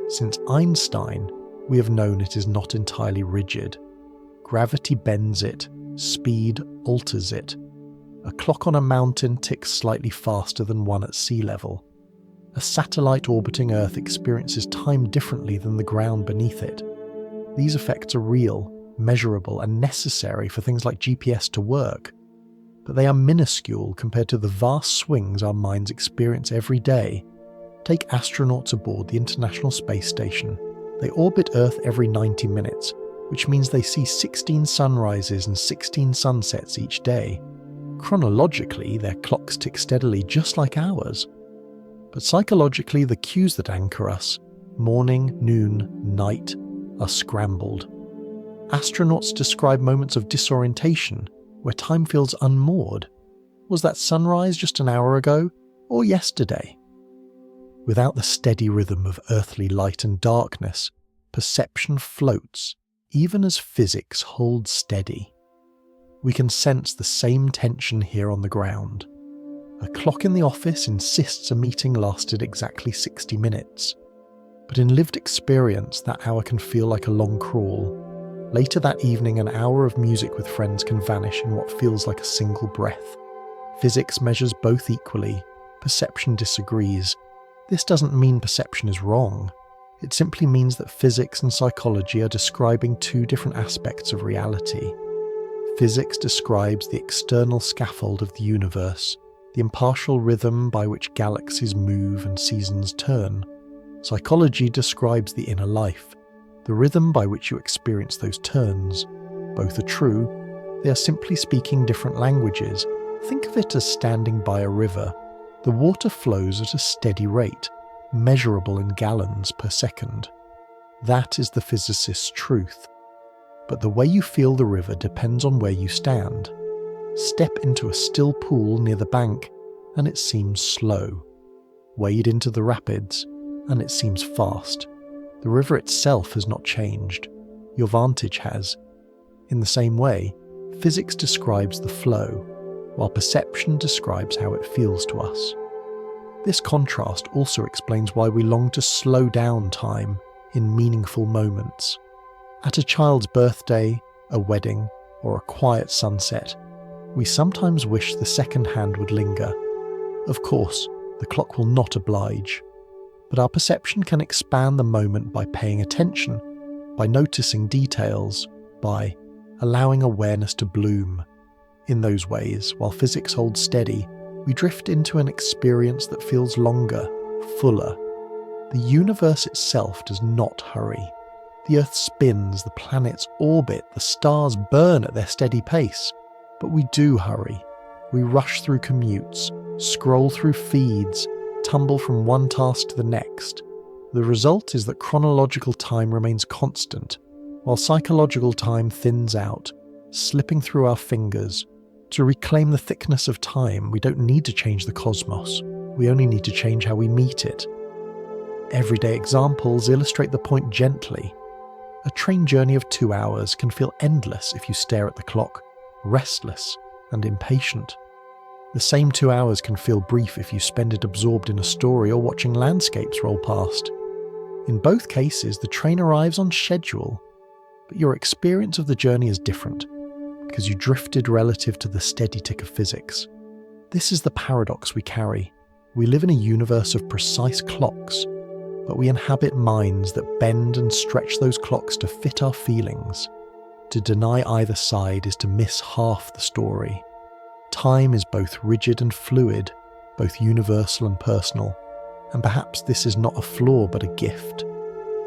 Since Einstein, we have known it is not entirely rigid. Gravity bends it, speed alters it. A clock on a mountain ticks slightly faster than one at sea level. A satellite orbiting Earth experiences time differently than the ground beneath it. These effects are real, measurable, and necessary for things like GPS to work, but they are minuscule compared to the vast swings our minds experience every day. Take astronauts aboard the International Space Station. They orbit Earth every 90 minutes, which means they see 16 sunrises and 16 sunsets each day. Chronologically, their clocks tick steadily just like ours. But psychologically, the cues that anchor us, morning, noon, night, are scrambled. Astronauts describe moments of disorientation where time feels unmoored. Was that sunrise just an hour ago, or yesterday? Without the steady rhythm of earthly light and darkness, perception floats, even as physics holds steady. We can sense the same tension here on the ground. A clock in the office insists a meeting lasted exactly 60 minutes. But in lived experience, that hour can feel like a long crawl. Later that evening, an hour of music with friends can vanish in what feels like a single breath. Physics measures both equally. Perception disagrees. This doesn't mean perception is wrong. It simply means that physics and psychology are describing two different aspects of reality. Physics describes the external scaffold of the universe, the impartial rhythm by which galaxies move and seasons turn. Psychology describes the inner life, the rhythm by which you experience those turns. Both are true. They are simply speaking different languages. Think of it as standing by a river. The water flows at a steady rate, measurable in gallons per second. That is the physicist's truth. But the way you feel the river depends on where you stand. Step into a still pool near the bank, and it seems slow. Wade into the rapids, and it seems fast. The river itself has not changed. Your vantage has. In the same way, physics describes the flow. while perception describes how it feels to us. This contrast also explains why we long to slow down time in meaningful moments. At a child's birthday, a wedding, or a quiet sunset, we sometimes wish the second hand would linger. Of course, the clock will not oblige, but our perception can expand the moment by paying attention, by noticing details, by allowing awareness to bloom. In those ways, while physics holds steady, we drift into an experience that feels longer, fuller. The universe itself does not hurry. The Earth spins, the planets orbit, the stars burn at their steady pace. But we do hurry. We rush through commutes, scroll through feeds, tumble from one task to the next. The result is that chronological time remains constant, while psychological time thins out, slipping through our fingers. To reclaim the thickness of time, we don't need to change the cosmos. We only need to change how we meet it. Everyday examples illustrate the point gently. A train journey of 2 hours can feel endless if you stare at the clock, restless and impatient. The same 2 hours can feel brief if you spend it absorbed in a story or watching landscapes roll past. In both cases, the train arrives on schedule, but your experience of the journey is different, because you drifted relative to the steady tick of physics. This is the paradox we carry. We live in a universe of precise clocks, but we inhabit minds that bend and stretch those clocks to fit our feelings. To deny either side is to miss half the story. Time is both rigid and fluid, both universal and personal, and perhaps this is not a flaw but a gift.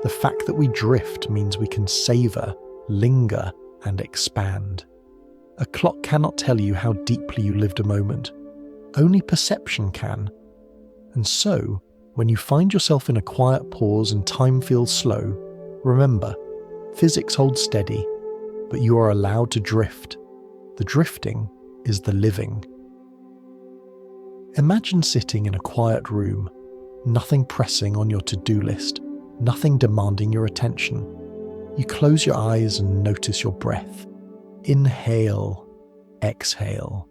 The fact that we drift means we can savour, linger, and expand. A clock cannot tell you how deeply you lived a moment. Only perception can. And so, when you find yourself in a quiet pause and time feels slow, remember, physics holds steady, but you are allowed to drift. The drifting is the living. Imagine sitting in a quiet room, nothing pressing on your to-do list, nothing demanding your attention. You close your eyes and notice your breath. Inhale, exhale.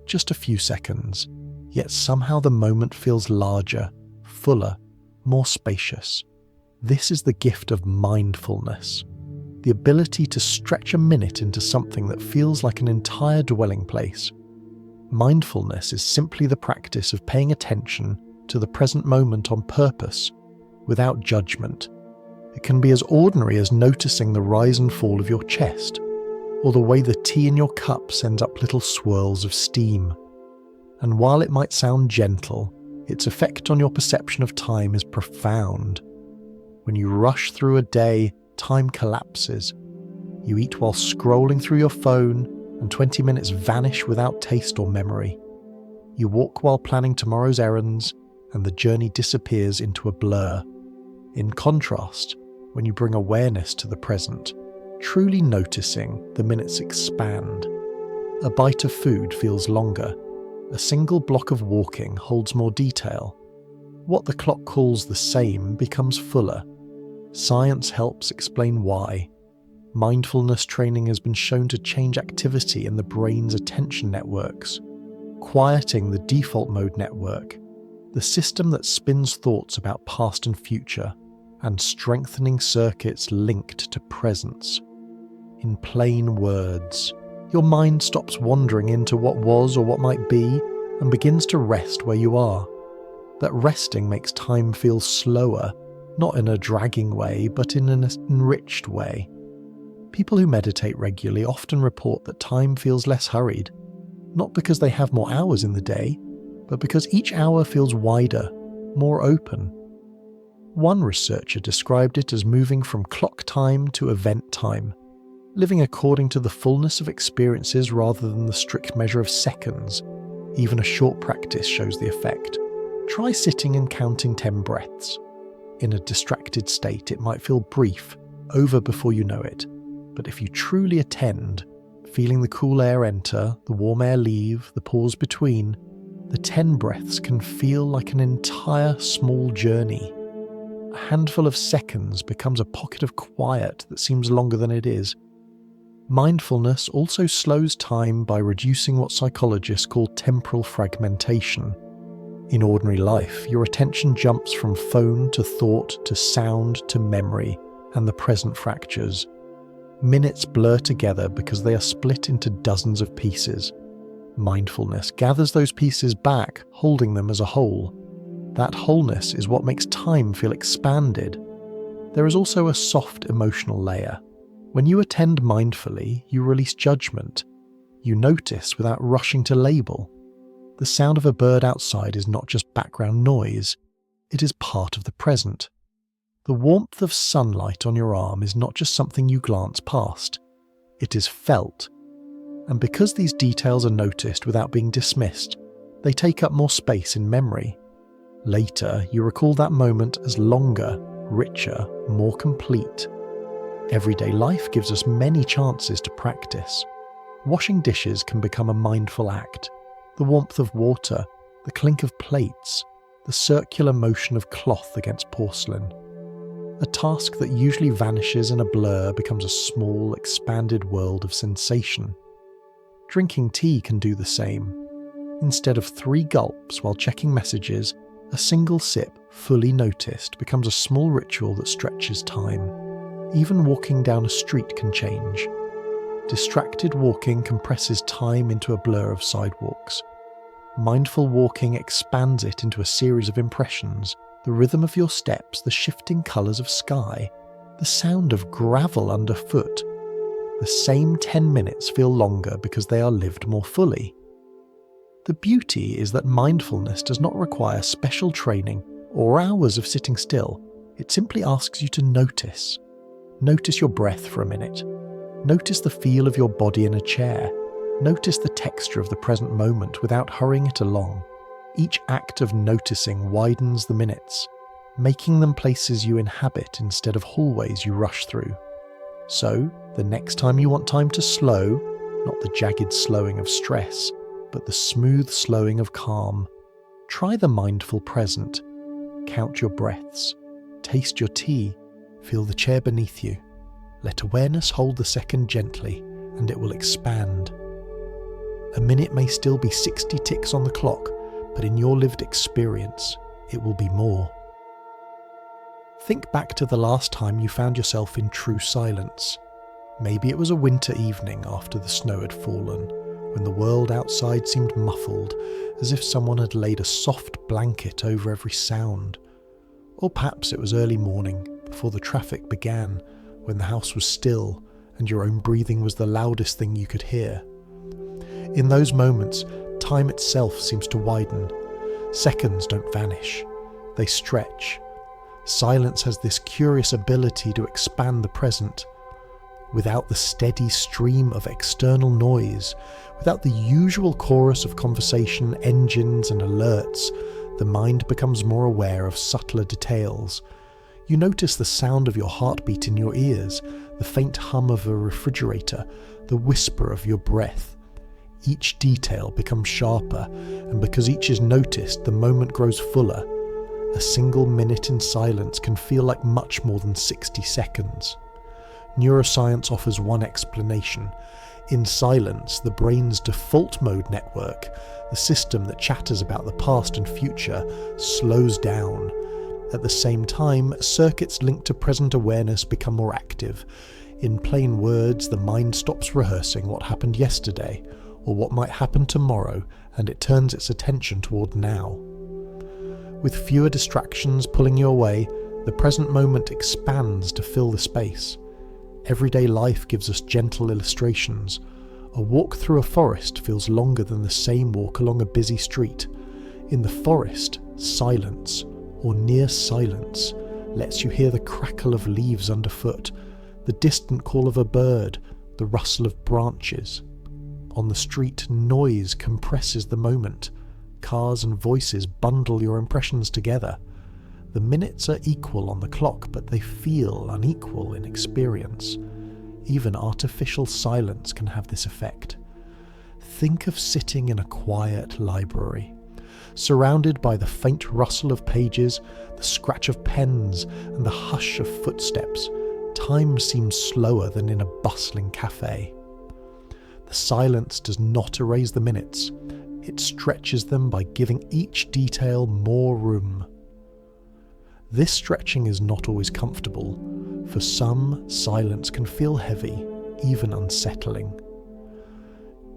Just a few seconds, yet somehow the moment feels larger, fuller, more spacious. This is the gift of mindfulness, the ability to stretch a minute into something that feels like an entire dwelling place. Mindfulness is simply the practice of paying attention to the present moment on purpose, without judgment. It can be as ordinary as noticing the rise and fall of your chest, or the way the tea in your cup sends up little swirls of steam. And while it might sound gentle, its effect on your perception of time is profound. When you rush through a day, time collapses. You eat while scrolling through your phone, and 20 minutes vanish without taste or memory. You walk while planning tomorrow's errands, and the journey disappears into a blur. In contrast, when you bring awareness to the present, truly noticing, the minutes expand. A bite of food feels longer. A single block of walking holds more detail. What the clock calls the same becomes fuller. Science helps explain why. Mindfulness training has been shown to change activity in the brain's attention networks, quieting the default mode network, the system that spins thoughts about past and future, and strengthening circuits linked to presence. In plain words, your mind stops wandering into what was or what might be and begins to rest where you are. That resting makes time feel slower, not in a dragging way, but in an enriched way. People who meditate regularly often report that time feels less hurried, not because they have more hours in the day, but because each hour feels wider, more open. One researcher described it as moving from clock time to event time, living according to the fullness of experiences rather than the strict measure of seconds. Even a short practice shows the effect. Try sitting and counting 10 breaths. In a distracted state, it might feel brief, over before you know it. But if you truly attend, feeling the cool air enter, the warm air leave, the pause between, the 10 breaths can feel like an entire small journey. A handful of seconds becomes a pocket of quiet that seems longer than it is. Mindfulness also slows time by reducing what psychologists call temporal fragmentation. In ordinary life, your attention jumps from phone to thought to sound to memory, and the present fractures. Minutes blur together because they are split into dozens of pieces. Mindfulness gathers those pieces back, holding them as a whole. That wholeness is what makes time feel expanded. There is also a soft emotional layer. When you attend mindfully, you release judgment. You notice without rushing to label. The sound of a bird outside is not just background noise, it is part of the present. The warmth of sunlight on your arm is not just something you glance past, it is felt. And because these details are noticed without being dismissed, they take up more space in memory. Later, you recall that moment as longer, richer, more complete. Everyday life gives us many chances to practice. Washing dishes can become a mindful act. The warmth of water, the clink of plates, the circular motion of cloth against porcelain. A task that usually vanishes in a blur becomes a small, expanded world of sensation. Drinking tea can do the same. Instead of 3 gulps while checking messages, a single sip, fully noticed, becomes a small ritual that stretches time. Even walking down a street can change. Distracted walking compresses time into a blur of sidewalks. Mindful walking expands it into a series of impressions, the rhythm of your steps, the shifting colours of sky, the sound of gravel underfoot. The same 10 minutes feel longer because they are lived more fully. The beauty is that mindfulness does not require special training or hours of sitting still. It simply asks you to notice. Notice your breath for a minute. Notice the feel of your body in a chair. Notice the texture of the present moment without hurrying it along. Each act of noticing widens the minutes, making them places you inhabit instead of hallways you rush through. So, the next time you want time to slow, not the jagged slowing of stress, but the smooth slowing of calm, try the mindful present. Count your breaths. Taste your tea. Feel the chair beneath you. Let awareness hold the second gently, and it will expand. A minute may still be 60 ticks on the clock, but in your lived experience, it will be more. Think back to the last time you found yourself in true silence. Maybe it was a winter evening after the snow had fallen, when the world outside seemed muffled, as if someone had laid a soft blanket over every sound. Or perhaps it was early morning, before the traffic began, when the house was still and your own breathing was the loudest thing you could hear. In those moments, time itself seems to widen. Seconds don't vanish, they stretch. Silence has this curious ability to expand the present. Without the steady stream of external noise, without the usual chorus of conversation, engines and alerts, the mind becomes more aware of subtler details. You notice the sound of your heartbeat in your ears, the faint hum of a refrigerator, the whisper of your breath. Each detail becomes sharper, and because each is noticed, the moment grows fuller. A single minute in silence can feel like much more than 60 seconds. Neuroscience offers one explanation. In silence, the brain's default mode network, the system that chatters about the past and future, slows down. At the same time, circuits linked to present awareness become more active. In plain words, the mind stops rehearsing what happened yesterday, or what might happen tomorrow, and it turns its attention toward now. With fewer distractions pulling you away, the present moment expands to fill the space. Everyday life gives us gentle illustrations. A walk through a forest feels longer than the same walk along a busy street. In the forest, silence, or near silence, lets you hear the crackle of leaves underfoot, the distant call of a bird, the rustle of branches. On the street, noise compresses the moment. Cars and voices bundle your impressions together. The minutes are equal on the clock, but they feel unequal in experience. Even artificial silence can have this effect. Think of sitting in a quiet library, surrounded by the faint rustle of pages, the scratch of pens, and the hush of footsteps. Time seems slower than in a bustling cafe. The silence does not erase the minutes. It stretches them by giving each detail more room. This stretching is not always comfortable. For some, silence can feel heavy, even unsettling.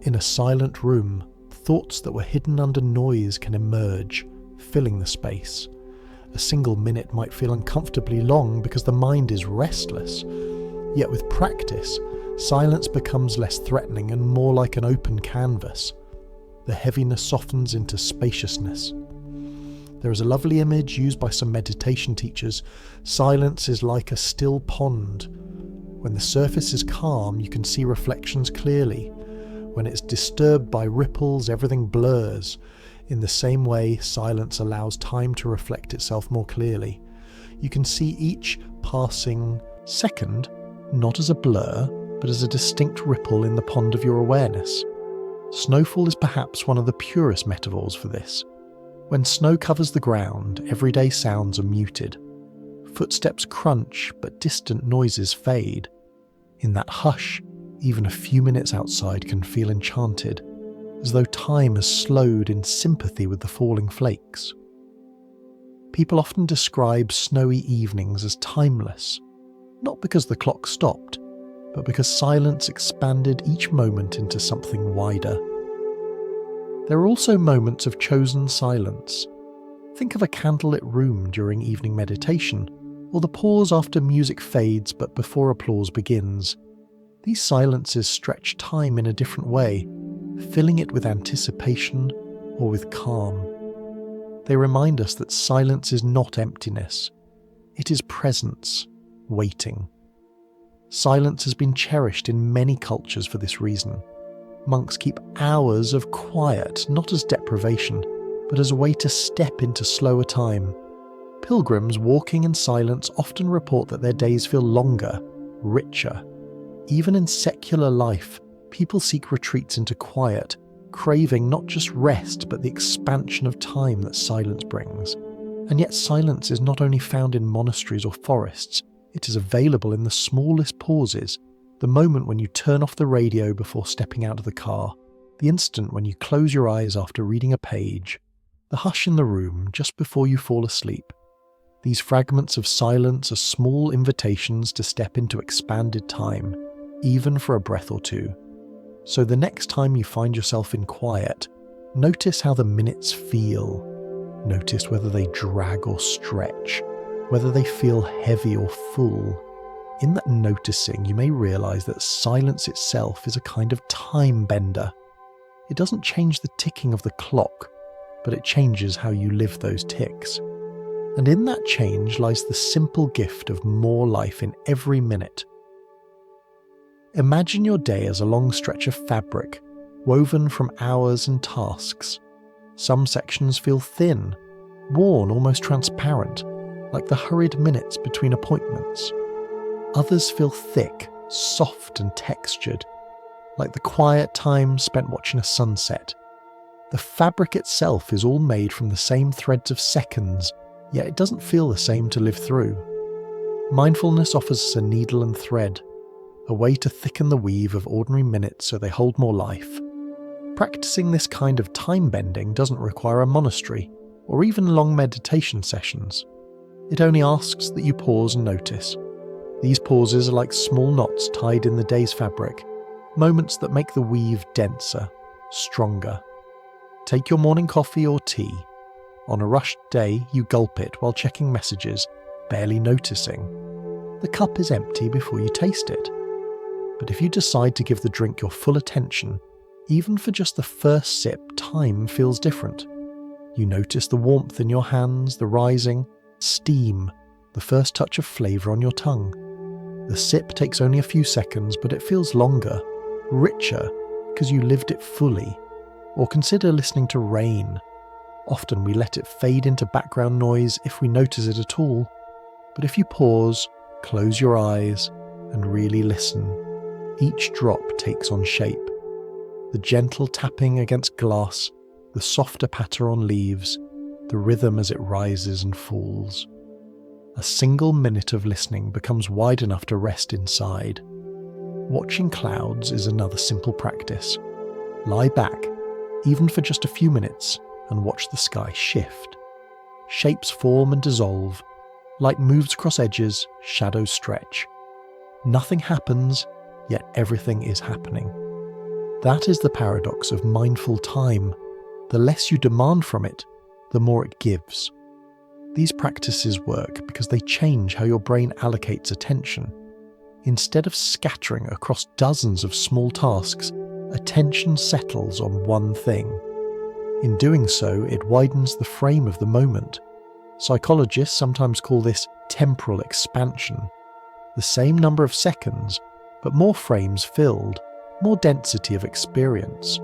In a silent room, thoughts that were hidden under noise can emerge, filling the space. A single minute might feel uncomfortably long because the mind is restless. Yet with practice, silence becomes less threatening and more like an open canvas. The heaviness softens into spaciousness. There is a lovely image used by some meditation teachers. Silence is like a still pond. When the surface is calm, you can see reflections clearly. When it's disturbed by ripples, everything blurs. In the same way, silence allows time to reflect itself more clearly. You can see each passing second not as a blur, but as a distinct ripple in the pond of your awareness. Snowfall is perhaps one of the purest metaphors for this. When snow covers the ground, everyday sounds are muted. Footsteps crunch, but distant noises fade. In that hush, even a few minutes outside can feel enchanted, as though time has slowed in sympathy with the falling flakes. People often describe snowy evenings as timeless, not because the clock stopped, but because silence expanded each moment into something wider. There are also moments of chosen silence. Think of a candlelit room during evening meditation, or the pause after music fades but before applause begins. These silences stretch time in a different way, filling it with anticipation or with calm. They remind us that silence is not emptiness. It is presence, waiting. Silence has been cherished in many cultures for this reason. Monks keep hours of quiet, not as deprivation, but as a way to step into slower time. Pilgrims walking in silence often report that their days feel longer, richer. Even in secular life, people seek retreats into quiet, craving not just rest but the expansion of time that silence brings. And yet silence is not only found in monasteries or forests, it is available in the smallest pauses. The moment when you turn off the radio before stepping out of the car, the instant when you close your eyes after reading a page, the hush in the room just before you fall asleep. These fragments of silence are small invitations to step into expanded time, even for a breath or two. So the next time you find yourself in quiet, notice how the minutes feel. Notice whether they drag or stretch, whether they feel heavy or full. In that noticing, you may realize that silence itself is a kind of time bender. It doesn't change the ticking of the clock, but it changes how you live those ticks. And in that change lies the simple gift of more life in every minute. Imagine your day as a long stretch of fabric, woven from hours and tasks. Some sections feel thin, worn, almost transparent, like the hurried minutes between appointments. Others feel thick, soft and textured, like the quiet time spent watching a sunset. The fabric itself is all made from the same threads of seconds, yet it doesn't feel the same to live through. Mindfulness offers us a needle and thread, a way to thicken the weave of ordinary minutes so they hold more life. Practicing this kind of time bending doesn't require a monastery, or even long meditation sessions. It only asks that you pause and notice. These pauses are like small knots tied in the day's fabric, moments that make the weave denser, stronger. Take your morning coffee or tea. On a rushed day, you gulp it while checking messages, barely noticing. The cup is empty before you taste it. But if you decide to give the drink your full attention, even for just the first sip, time feels different. You notice the warmth in your hands, the rising steam, the first touch of flavour on your tongue. The sip takes only a few seconds, but it feels longer, richer, because you lived it fully. Or consider listening to rain. Often we let it fade into background noise if we notice it at all. But if you pause, close your eyes, and really listen, each drop takes on shape. The gentle tapping against glass, the softer patter on leaves, the rhythm as it rises and falls. A single minute of listening becomes wide enough to rest inside. Watching clouds is another simple practice. Lie back, even for just a few minutes, and watch the sky shift. Shapes form and dissolve, light moves across edges, shadows stretch. Nothing happens, yet everything is happening. That is the paradox of mindful time. The less you demand from it, the more it gives. These practices work because they change how your brain allocates attention. Instead of scattering across dozens of small tasks, attention settles on one thing. In doing so, it widens the frame of the moment. Psychologists sometimes call this temporal expansion. The same number of seconds, but more frames filled, more density of experience.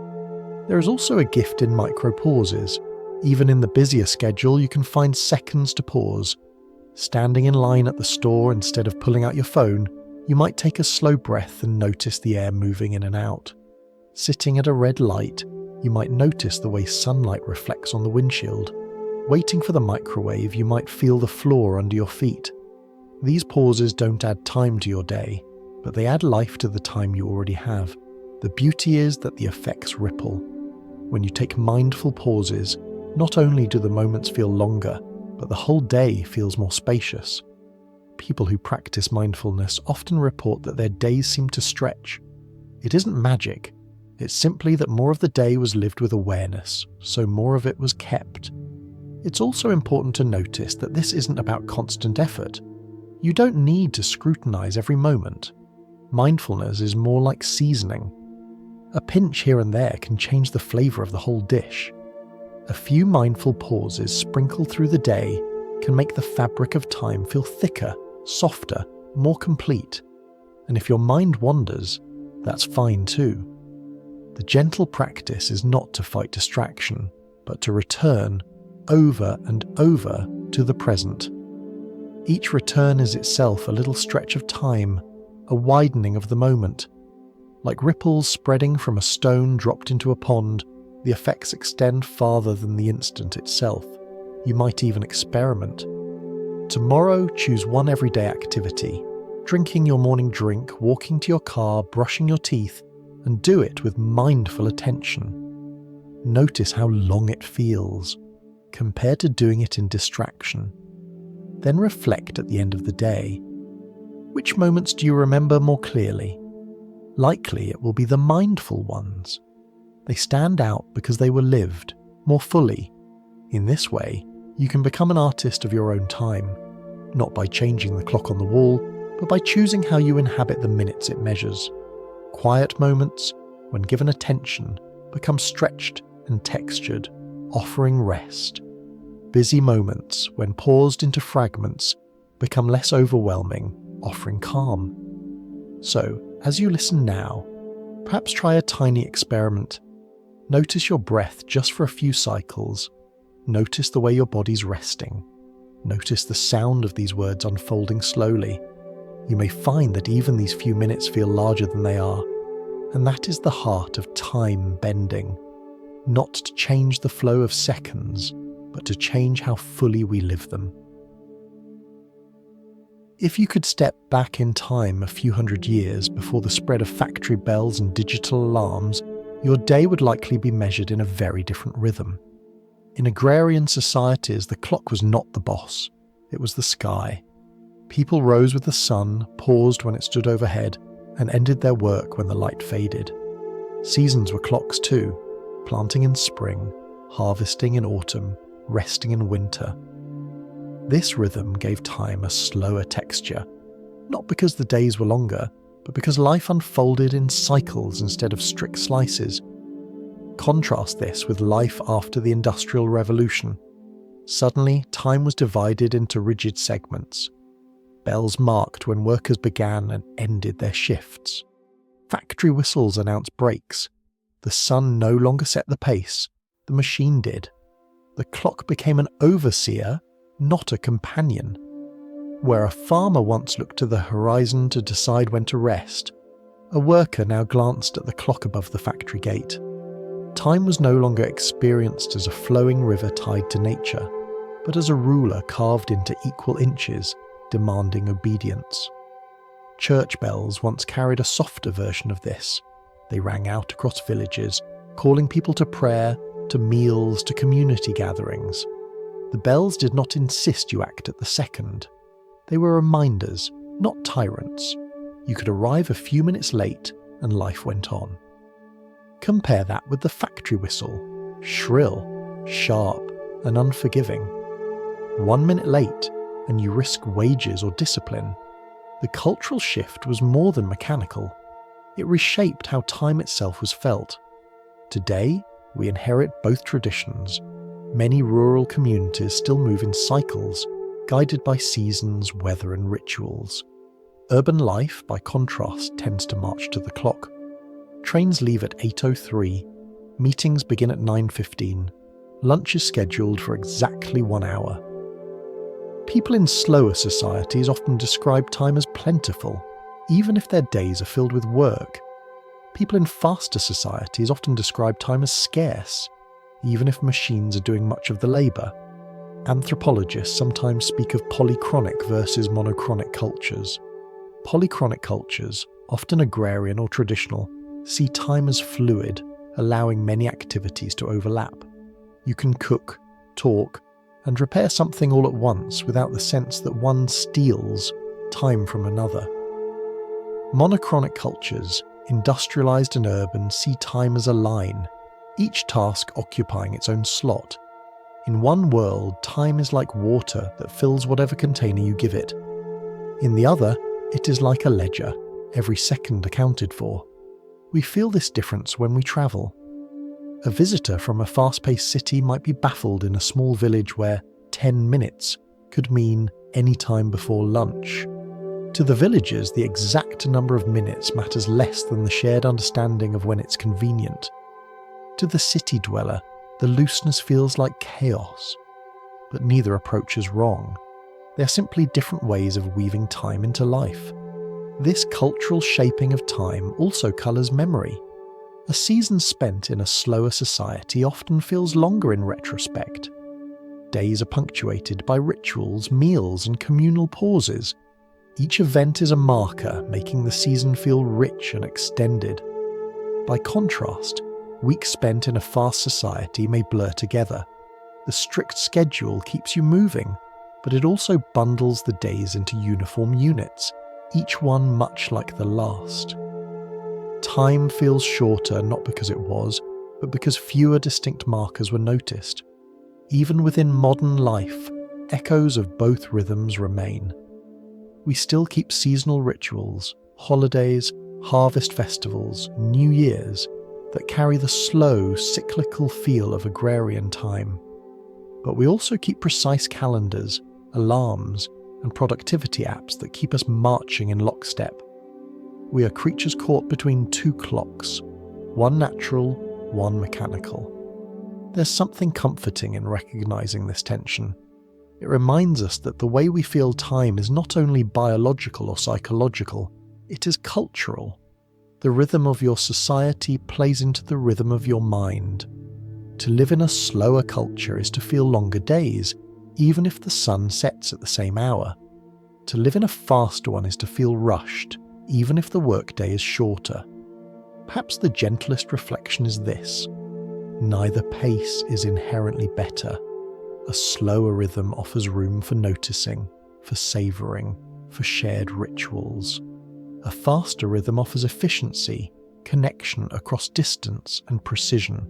There is also a gift in micro pauses. Even in the busier schedule, you can find seconds to pause. Standing in line at the store instead of pulling out your phone, you might take a slow breath and notice the air moving in and out. Sitting at a red light, you might notice the way sunlight reflects on the windshield. Waiting for the microwave, you might feel the floor under your feet. These pauses don't add time to your day, but they add life to the time you already have. The beauty is that the effects ripple. When you take mindful pauses, not only do the moments feel longer, but the whole day feels more spacious. People who practice mindfulness often report that their days seem to stretch. It isn't magic. It's simply that more of the day was lived with awareness, so more of it was kept. It's also important to notice that this isn't about constant effort. You don't need to scrutinize every moment. Mindfulness is more like seasoning. A pinch here and there can change the flavor of the whole dish. A few mindful pauses sprinkled through the day can make the fabric of time feel thicker, softer, more complete. And if your mind wanders, that's fine too. The gentle practice is not to fight distraction, but to return over and over to the present. Each return is itself a little stretch of time, a widening of the moment. Like ripples spreading from a stone dropped into a pond, the effects extend farther than the instant itself. You might even experiment. Tomorrow, choose one everyday activity. Drinking your morning drink, walking to your car, brushing your teeth, and do it with mindful attention. Notice how long it feels, compared to doing it in distraction. Then reflect at the end of the day. Which moments do you remember more clearly? Likely it will be the mindful ones. They stand out because they were lived, more fully. In this way, you can become an artist of your own time, not by changing the clock on the wall, but by choosing how you inhabit the minutes it measures. Quiet moments, when given attention, become stretched and textured, offering rest. Busy moments, when paused into fragments, become less overwhelming, offering calm. So, as you listen now, perhaps try a tiny experiment. Notice your breath just for a few cycles. Notice the way your body's resting. Notice the sound of these words unfolding slowly. You may find that even these few minutes feel larger than they are. And that is the heart of time bending. Not to change the flow of seconds, but to change how fully we live them. If you could step back in time a few hundred years before the spread of factory bells and digital alarms, your day would likely be measured in a very different rhythm. In agrarian societies, the clock was not the boss, it was the sky. People rose with the sun, paused when it stood overhead, and ended their work when the light faded. Seasons were clocks too, planting in spring, harvesting in autumn, resting in winter. This rhythm gave time a slower texture, not because the days were longer, but because life unfolded in cycles instead of strict slices. Contrast this with life after the Industrial Revolution. Suddenly, time was divided into rigid segments. Bells marked when workers began and ended their shifts. Factory whistles announced breaks. The sun no longer set the pace, the machine did. The clock became an overseer, not a companion. Where a farmer once looked to the horizon to decide when to rest, a worker now glanced at the clock above the factory gate. Time was no longer experienced as a flowing river tied to nature, but as a ruler carved into equal inches, demanding obedience. Church bells once carried a softer version of this. They rang out across villages, calling people to prayer, to meals, to community gatherings. The bells did not insist you act at the second. They were reminders, not tyrants. You could arrive a few minutes late and life went on. Compare that with the factory whistle, shrill, sharp, and unforgiving. 1 minute late and you risk wages or discipline. The cultural shift was more than mechanical. It reshaped how time itself was felt. Today, we inherit both traditions. Many rural communities still move in cycles, guided by seasons, weather, and rituals. Urban life, by contrast, tends to march to the clock. Trains leave at 8:03, meetings begin at 9:15, lunch is scheduled for exactly 1 hour. People in slower societies often describe time as plentiful, even if their days are filled with work. People in faster societies often describe time as scarce, even if machines are doing much of the labour. Anthropologists sometimes speak of polychronic versus monochronic cultures. Polychronic cultures, often agrarian or traditional, see time as fluid, allowing many activities to overlap. You can cook, talk, and repair something all at once without the sense that one steals time from another. Monochronic cultures, industrialised and urban, see time as a line, each task occupying its own slot. In one world, time is like water that fills whatever container you give it. In the other, it is like a ledger, every second accounted for. We feel this difference when we travel. A visitor from a fast-paced city might be baffled in a small village where 10 minutes could mean any time before lunch. To the villagers, the exact number of minutes matters less than the shared understanding of when it's convenient. To the city dweller, the looseness feels like chaos. But neither approach is wrong. They are simply different ways of weaving time into life. This cultural shaping of time also colours memory. A season spent in a slower society often feels longer in retrospect. Days are punctuated by rituals, meals, and communal pauses. Each event is a marker, making the season feel rich and extended. By contrast, weeks spent in a fast society may blur together. The strict schedule keeps you moving, but it also bundles the days into uniform units, each one much like the last. Time feels shorter not because it was, but because fewer distinct markers were noticed. Even within modern life, echoes of both rhythms remain. We still keep seasonal rituals, holidays, harvest festivals, New Year's, that carry the slow, cyclical feel of agrarian time. But we also keep precise calendars, alarms, and productivity apps that keep us marching in lockstep. We are creatures caught between two clocks, one natural, one mechanical. There's something comforting in recognizing this tension. It reminds us that the way we feel time is not only biological or psychological, it is cultural. The rhythm of your society plays into the rhythm of your mind. To live in a slower culture is to feel longer days, even if the sun sets at the same hour. To live in a faster one is to feel rushed, even if the workday is shorter. Perhaps the gentlest reflection is this: neither pace is inherently better. A slower rhythm offers room for noticing, for savouring, for shared rituals. A faster rhythm offers efficiency, connection across distance, and precision.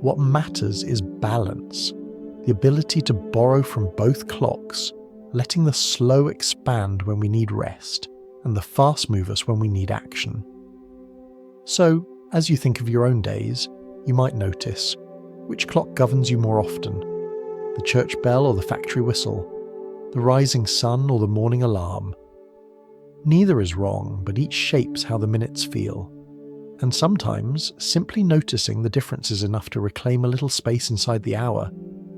What matters is balance, the ability to borrow from both clocks, letting the slow expand when we need rest, and the fast move us when we need action. So, as you think of your own days, you might notice, which clock governs you more often? The church bell or the factory whistle? The rising sun or the morning alarm? Neither is wrong, but each shapes how the minutes feel. And sometimes, simply noticing the difference is enough to reclaim a little space inside the hour,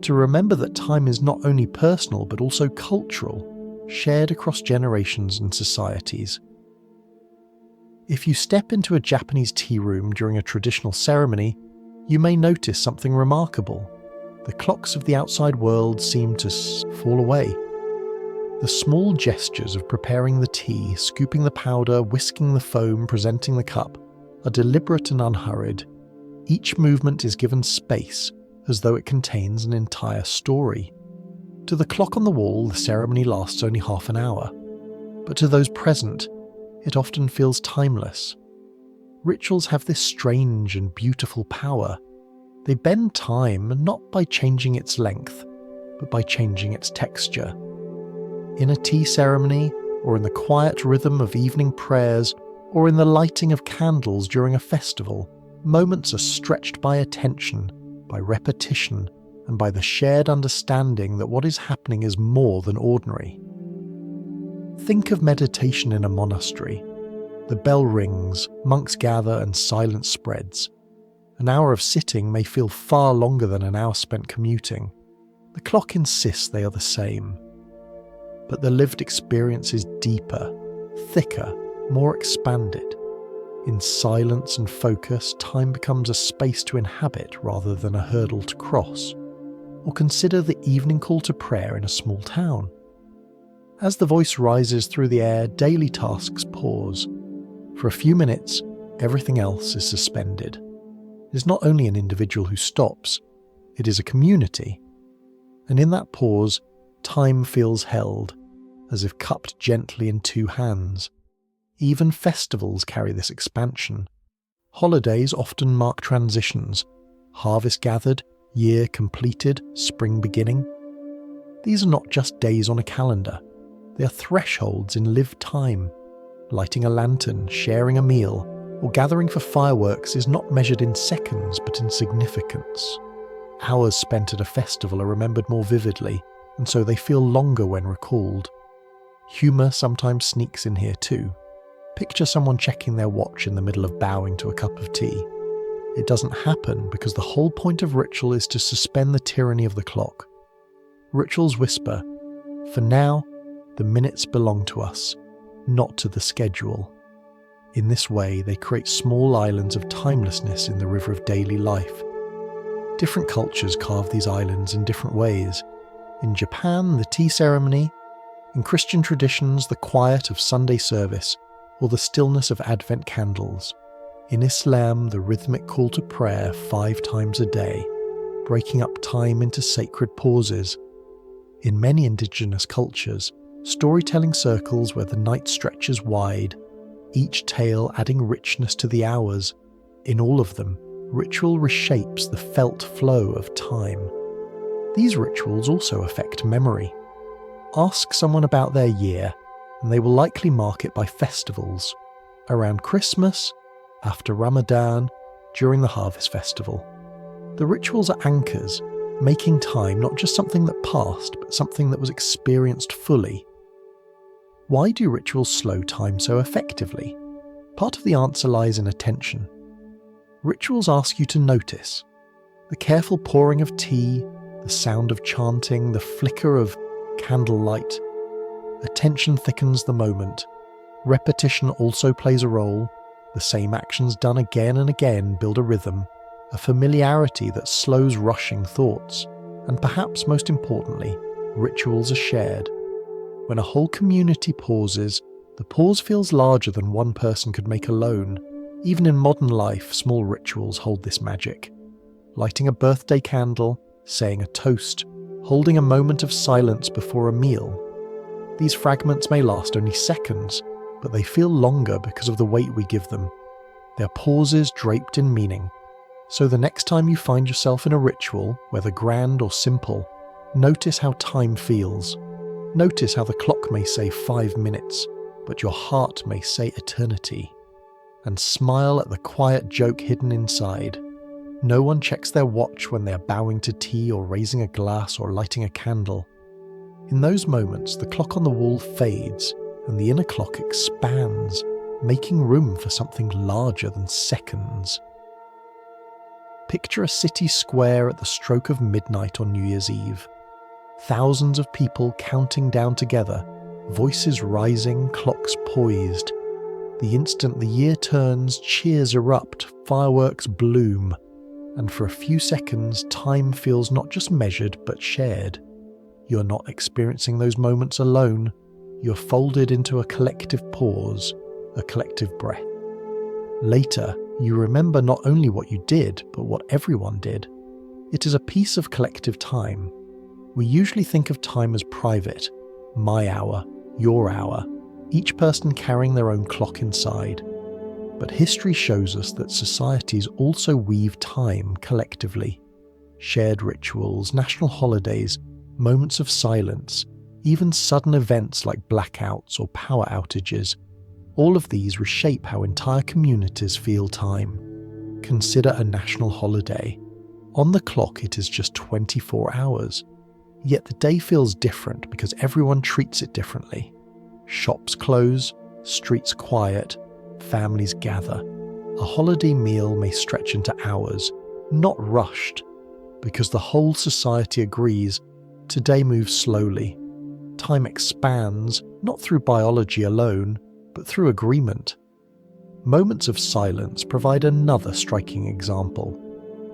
to remember that time is not only personal but also cultural, shared across generations and societies. If you step into a Japanese tea room during a traditional ceremony, you may notice something remarkable. The clocks of the outside world seem to fall away. The small gestures of preparing the tea, scooping the powder, whisking the foam, presenting the cup, are deliberate and unhurried. Each movement is given space, as though it contains an entire story. To the clock on the wall, the ceremony lasts only half an hour, but to those present, it often feels timeless. Rituals have this strange and beautiful power. They bend time not by changing its length, but by changing its texture. In a tea ceremony, or in the quiet rhythm of evening prayers, or in the lighting of candles during a festival, moments are stretched by attention, by repetition, and by the shared understanding that what is happening is more than ordinary. Think of meditation in a monastery. The bell rings, monks gather, and silence spreads. An hour of sitting may feel far longer than an hour spent commuting. The clock insists they are the same. But the lived experience is deeper, thicker, more expanded. In silence and focus, time becomes a space to inhabit rather than a hurdle to cross. Or consider the evening call to prayer in a small town. As the voice rises through the air, daily tasks pause. For a few minutes, everything else is suspended. It is not only an individual who stops, it is a community. And in that pause, time feels held, as if cupped gently in two hands. Even festivals carry this expansion. Holidays often mark transitions. Harvest gathered, year completed, spring beginning. These are not just days on a calendar. They are thresholds in lived time. Lighting a lantern, sharing a meal, or gathering for fireworks is not measured in seconds but in significance. Hours spent at a festival are remembered more vividly, and so they feel longer when recalled. Humour sometimes sneaks in here too. Picture someone checking their watch in the middle of bowing to a cup of tea. It doesn't happen because the whole point of ritual is to suspend the tyranny of the clock. Rituals whisper, "For now, the minutes belong to us, not to the schedule." In this way, they create small islands of timelessness in the river of daily life. Different cultures carve these islands in different ways. In Japan, the tea ceremony. In Christian traditions, the quiet of Sunday service, or the stillness of Advent candles. In Islam, the rhythmic call to prayer 5 times a day, breaking up time into sacred pauses. In many indigenous cultures, storytelling circles where the night stretches wide, each tale adding richness to the hours. In all of them, ritual reshapes the felt flow of time. These rituals also affect memory. Ask someone about their year, and they will likely mark it by festivals. Around Christmas, after Ramadan, during the Harvest Festival. The rituals are anchors, making time not just something that passed, but something that was experienced fully. Why do rituals slow time so effectively? Part of the answer lies in attention. Rituals ask you to notice. The careful pouring of tea, the sound of chanting, the flicker of candlelight. Attention thickens the moment. Repetition also plays a role. The same actions done again and again build a rhythm, a familiarity that slows rushing thoughts. And perhaps most importantly, rituals are shared. When a whole community pauses, the pause feels larger than one person could make alone. Even in modern life, small rituals hold this magic. Lighting a birthday candle, saying a toast, holding a moment of silence before a meal. These fragments may last only seconds, but they feel longer because of the weight we give them. They are pauses draped in meaning. So the next time you find yourself in a ritual, whether grand or simple, notice how time feels. Notice how the clock may say 5 minutes, but your heart may say eternity. And smile at the quiet joke hidden inside. No one checks their watch when they are bowing to tea or raising a glass or lighting a candle. In those moments, the clock on the wall fades and the inner clock expands, making room for something larger than seconds. Picture a city square at the stroke of midnight on New Year's Eve. Thousands of people counting down together, voices rising, clocks poised. The instant the year turns, cheers erupt, fireworks bloom, and for a few seconds time feels not just measured but shared. You're not experiencing those moments alone. You're folded into a collective pause, a collective breath. Later, you remember not only what you did, but what everyone did. It is a piece of collective time. We usually think of time as private, my hour, your hour, each person carrying their own clock inside. But history shows us that societies also weave time collectively. Shared rituals, national holidays, moments of silence, even sudden events like blackouts or power outages, all of these reshape how entire communities feel time. Consider a national holiday. On the clock it is just 24 hours, yet the day feels different because everyone treats it differently. Shops close, streets quiet, families gather. A holiday meal may stretch into hours, not rushed, because the whole society agrees today moves slowly. Time expands, not through biology alone, but through agreement. Moments of silence provide another striking example.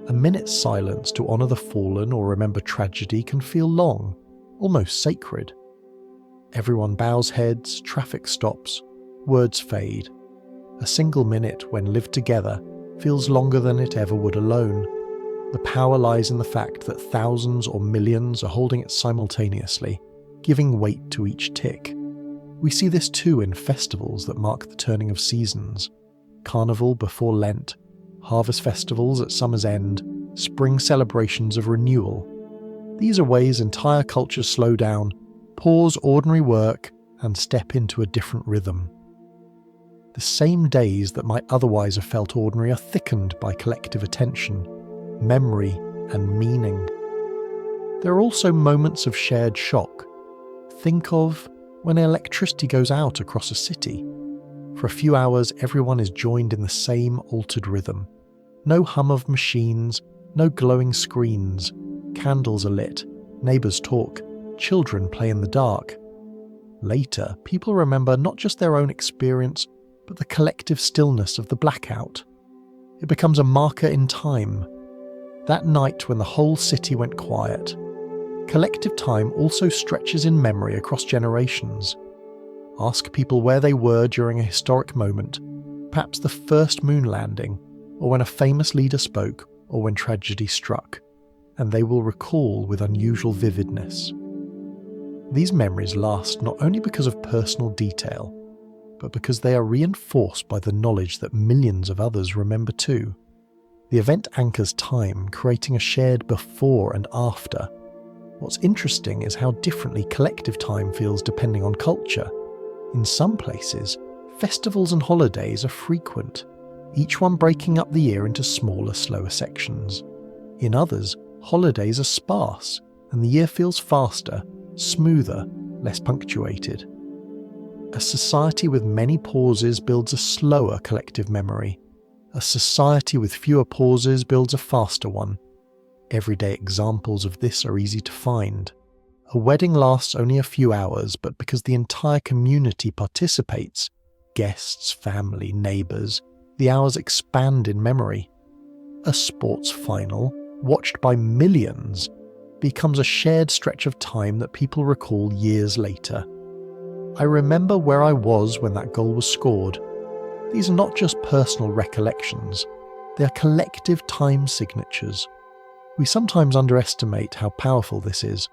A minute's silence to honour the fallen or remember tragedy can feel long, almost sacred. Everyone bows heads, traffic stops, words fade. A single minute, when lived together, feels longer than it ever would alone. The power lies in the fact that thousands or millions are holding it simultaneously, giving weight to each tick. We see this too in festivals that mark the turning of seasons. Carnival before Lent, harvest festivals at summer's end, spring celebrations of renewal. These are ways entire cultures slow down, pause ordinary work, and step into a different rhythm. The same days that might otherwise have felt ordinary are thickened by collective attention, memory, and meaning. There are also moments of shared shock. Think of when electricity goes out across a city. For a few hours, everyone is joined in the same altered rhythm. No hum of machines, no glowing screens. Candles are lit, neighbours talk, children play in the dark. Later, people remember not just their own experience, but the collective stillness of the blackout. It becomes a marker in time. That night when the whole city went quiet. Collective time also stretches in memory across generations. Ask people where they were during a historic moment, perhaps the first moon landing, or when a famous leader spoke, or when tragedy struck, and they will recall with unusual vividness. These memories last not only because of personal detail, but because they are reinforced by the knowledge that millions of others remember too. The event anchors time, creating a shared before and after. What's interesting is how differently collective time feels depending on culture. In some places, festivals and holidays are frequent, each one breaking up the year into smaller, slower sections. In others, holidays are sparse, and the year feels faster, smoother, less punctuated. A society with many pauses builds a slower collective memory. A society with fewer pauses builds a faster one. Everyday examples of this are easy to find. A wedding lasts only a few hours, but because the entire community participates, guests, family, neighbours, the hours expand in memory. A sports final, watched by millions, becomes a shared stretch of time that people recall years later. I remember where I was when that goal was scored. These are not just personal recollections, they are collective time signatures. We sometimes underestimate how powerful this is.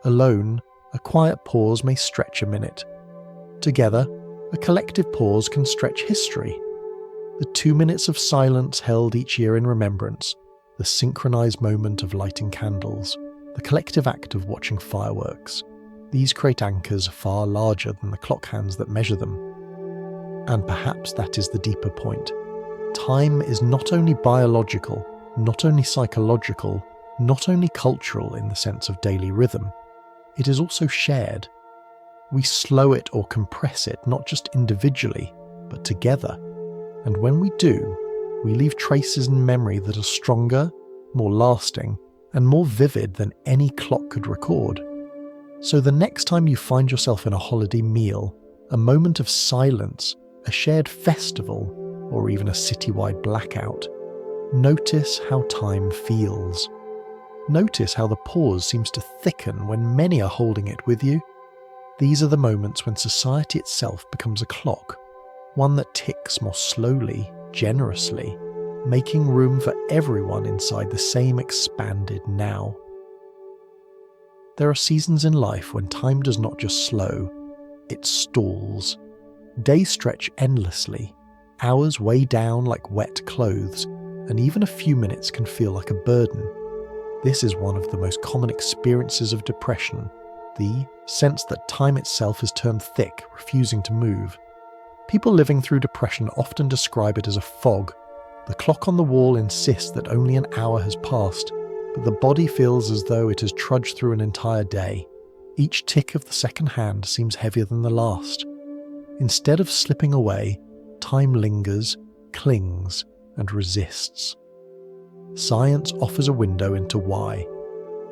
Alone, a quiet pause may stretch a minute. Together, a collective pause can stretch history. The 2 minutes of silence held each year in remembrance, the synchronized moment of lighting candles, the collective act of watching fireworks. These create anchors far larger than the clock hands that measure them. And perhaps that is the deeper point. Time is not only biological, not only psychological, not only cultural in the sense of daily rhythm, it is also shared. We slow it or compress it not just individually, but together. And when we do, we leave traces in memory that are stronger, more lasting, and more vivid than any clock could record. So the next time you find yourself in a holiday meal, a moment of silence, a shared festival, or even a citywide blackout, notice how time feels. Notice how the pause seems to thicken when many are holding it with you. These are the moments when society itself becomes a clock, one that ticks more slowly, generously, making room for everyone inside the same expanded now. There are seasons in life when time does not just slow, it stalls. Days stretch endlessly, hours weigh down like wet clothes, and even a few minutes can feel like a burden. This is one of the most common experiences of depression, the sense that time itself has turned thick, refusing to move. People living through depression often describe it as a fog. The clock on the wall insists that only an hour has passed, but the body feels as though it has trudged through an entire day. Each tick of the second hand seems heavier than the last. Instead of slipping away, time lingers, clings, and resists. Science offers a window into why.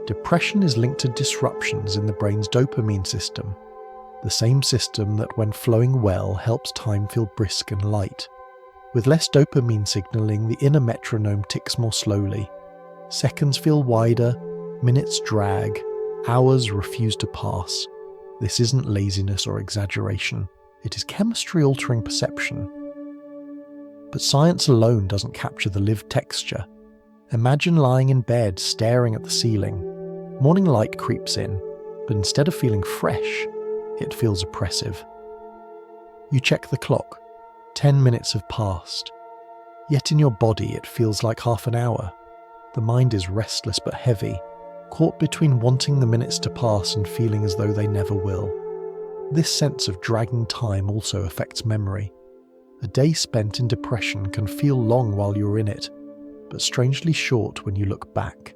Depression is linked to disruptions in the brain's dopamine system, the same system that when flowing well helps time feel brisk and light. With less dopamine signaling, the inner metronome ticks more slowly. Seconds feel wider, minutes drag, hours refuse to pass. This isn't laziness or exaggeration, it is chemistry altering perception. But science alone doesn't capture the lived texture. Imagine lying in bed staring at the ceiling. Morning light creeps in, but instead of feeling fresh, it feels oppressive. You check the clock. 10 minutes have passed. Yet in your body it feels like half an hour. The mind is restless but heavy, caught between wanting the minutes to pass and feeling as though they never will. This sense of dragging time also affects memory. A day spent in depression can feel long while you're in it, but strangely short when you look back.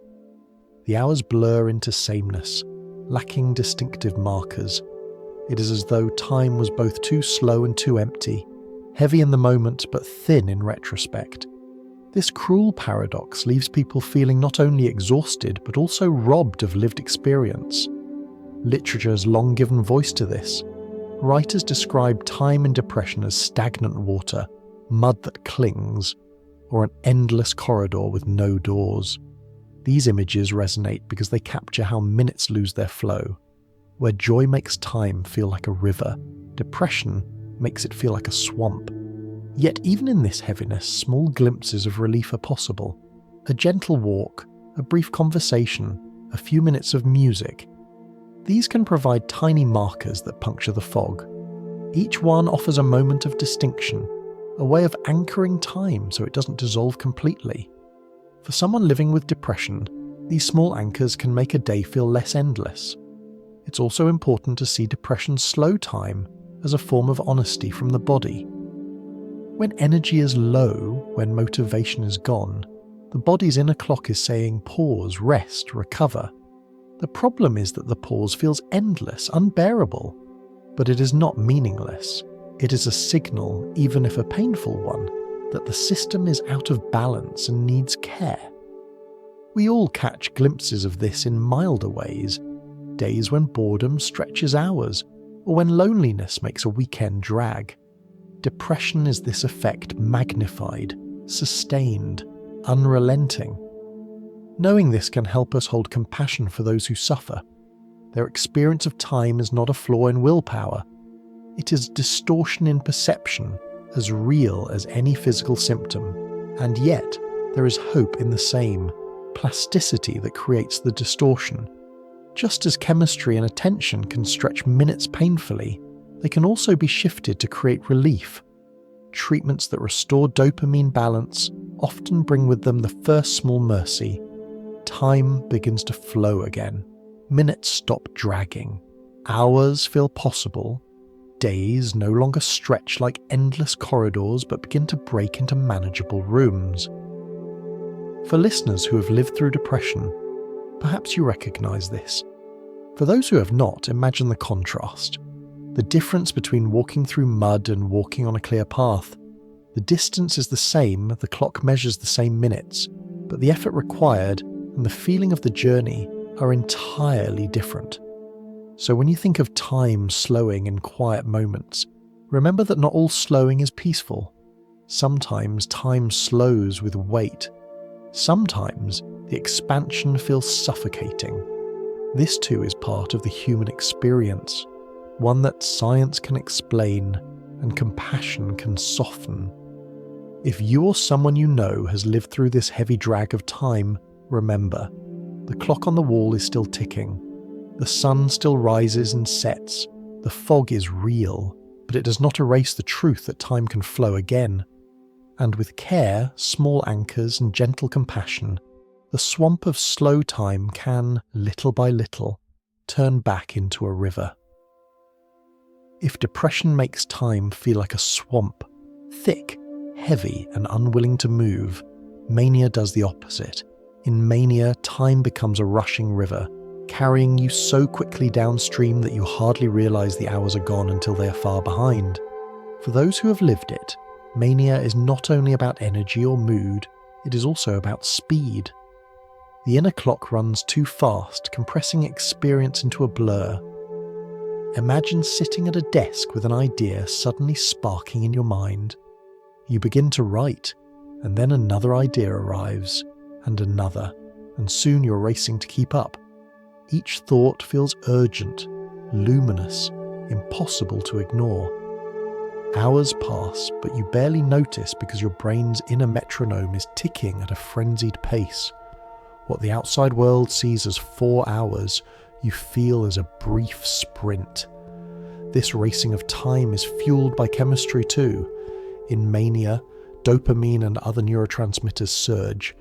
The hours blur into sameness, lacking distinctive markers. It is as though time was both too slow and too empty, heavy in the moment but thin in retrospect. This cruel paradox leaves people feeling not only exhausted but also robbed of lived experience. Literature has long given voice to this. Writers describe time in depression as stagnant water, mud that clings, or an endless corridor with no doors. These images resonate because they capture how minutes lose their flow. Where joy makes time feel like a river, depression makes it feel like a swamp. Yet even in this heaviness, small glimpses of relief are possible. A gentle walk, a brief conversation, a few minutes of music. These can provide tiny markers that puncture the fog. Each one offers a moment of distinction, a way of anchoring time so it doesn't dissolve completely. For someone living with depression, these small anchors can make a day feel less endless. It's also important to see depression's slow time as a form of honesty from the body. When energy is low, when motivation is gone, the body's inner clock is saying pause, rest, recover. The problem is that the pause feels endless, unbearable, but it is not meaningless. It is a signal, even if a painful one, that the system is out of balance and needs care. We all catch glimpses of this in milder ways, days when boredom stretches hours, or when loneliness makes a weekend drag. Depression is this effect magnified, sustained, unrelenting. Knowing this can help us hold compassion for those who suffer. Their experience of time is not a flaw in willpower. It is distortion in perception, as real as any physical symptom. And yet, there is hope in the same, plasticity that creates the distortion. Just as chemistry and attention can stretch minutes painfully, they can also be shifted to create relief. Treatments that restore dopamine balance often bring with them the first small mercy. Time begins to flow again. Minutes stop dragging. Hours feel possible. Days no longer stretch like endless corridors but begin to break into manageable rooms. For listeners who have lived through depression, perhaps you recognize this. For those who have not, imagine the contrast. The difference between walking through mud and walking on a clear path. The distance is the same, the clock measures the same minutes, but the effort required and the feeling of the journey are entirely different. So when you think of time slowing in quiet moments, remember that not all slowing is peaceful. Sometimes time slows with weight. Sometimes The expansion feels suffocating. This too is part of the human experience, one that science can explain and compassion can soften. If you or someone you know has lived through this heavy drag of time, remember, the clock on the wall is still ticking. The sun still rises and sets. The fog is real, but it does not erase the truth that time can flow again. And with care, small anchors and gentle compassion, the swamp of slow time can, little by little, turn back into a river. If depression makes time feel like a swamp, thick, heavy and unwilling to move, mania does the opposite. In mania, time becomes a rushing river, carrying you so quickly downstream that you hardly realise the hours are gone until they are far behind. For those who have lived it, mania is not only about energy or mood, it is also about speed. The inner clock runs too fast, compressing experience into a blur. Imagine sitting at a desk with an idea suddenly sparking in your mind. You begin to write, and then another idea arrives, and another, and soon you're racing to keep up. Each thought feels urgent, luminous, impossible to ignore. Hours pass, but you barely notice because your brain's inner metronome is ticking at a frenzied pace. What the outside world sees as 4 hours, you feel as a brief sprint. This racing of time is fueled by chemistry too. In mania, dopamine and other neurotransmitters surge.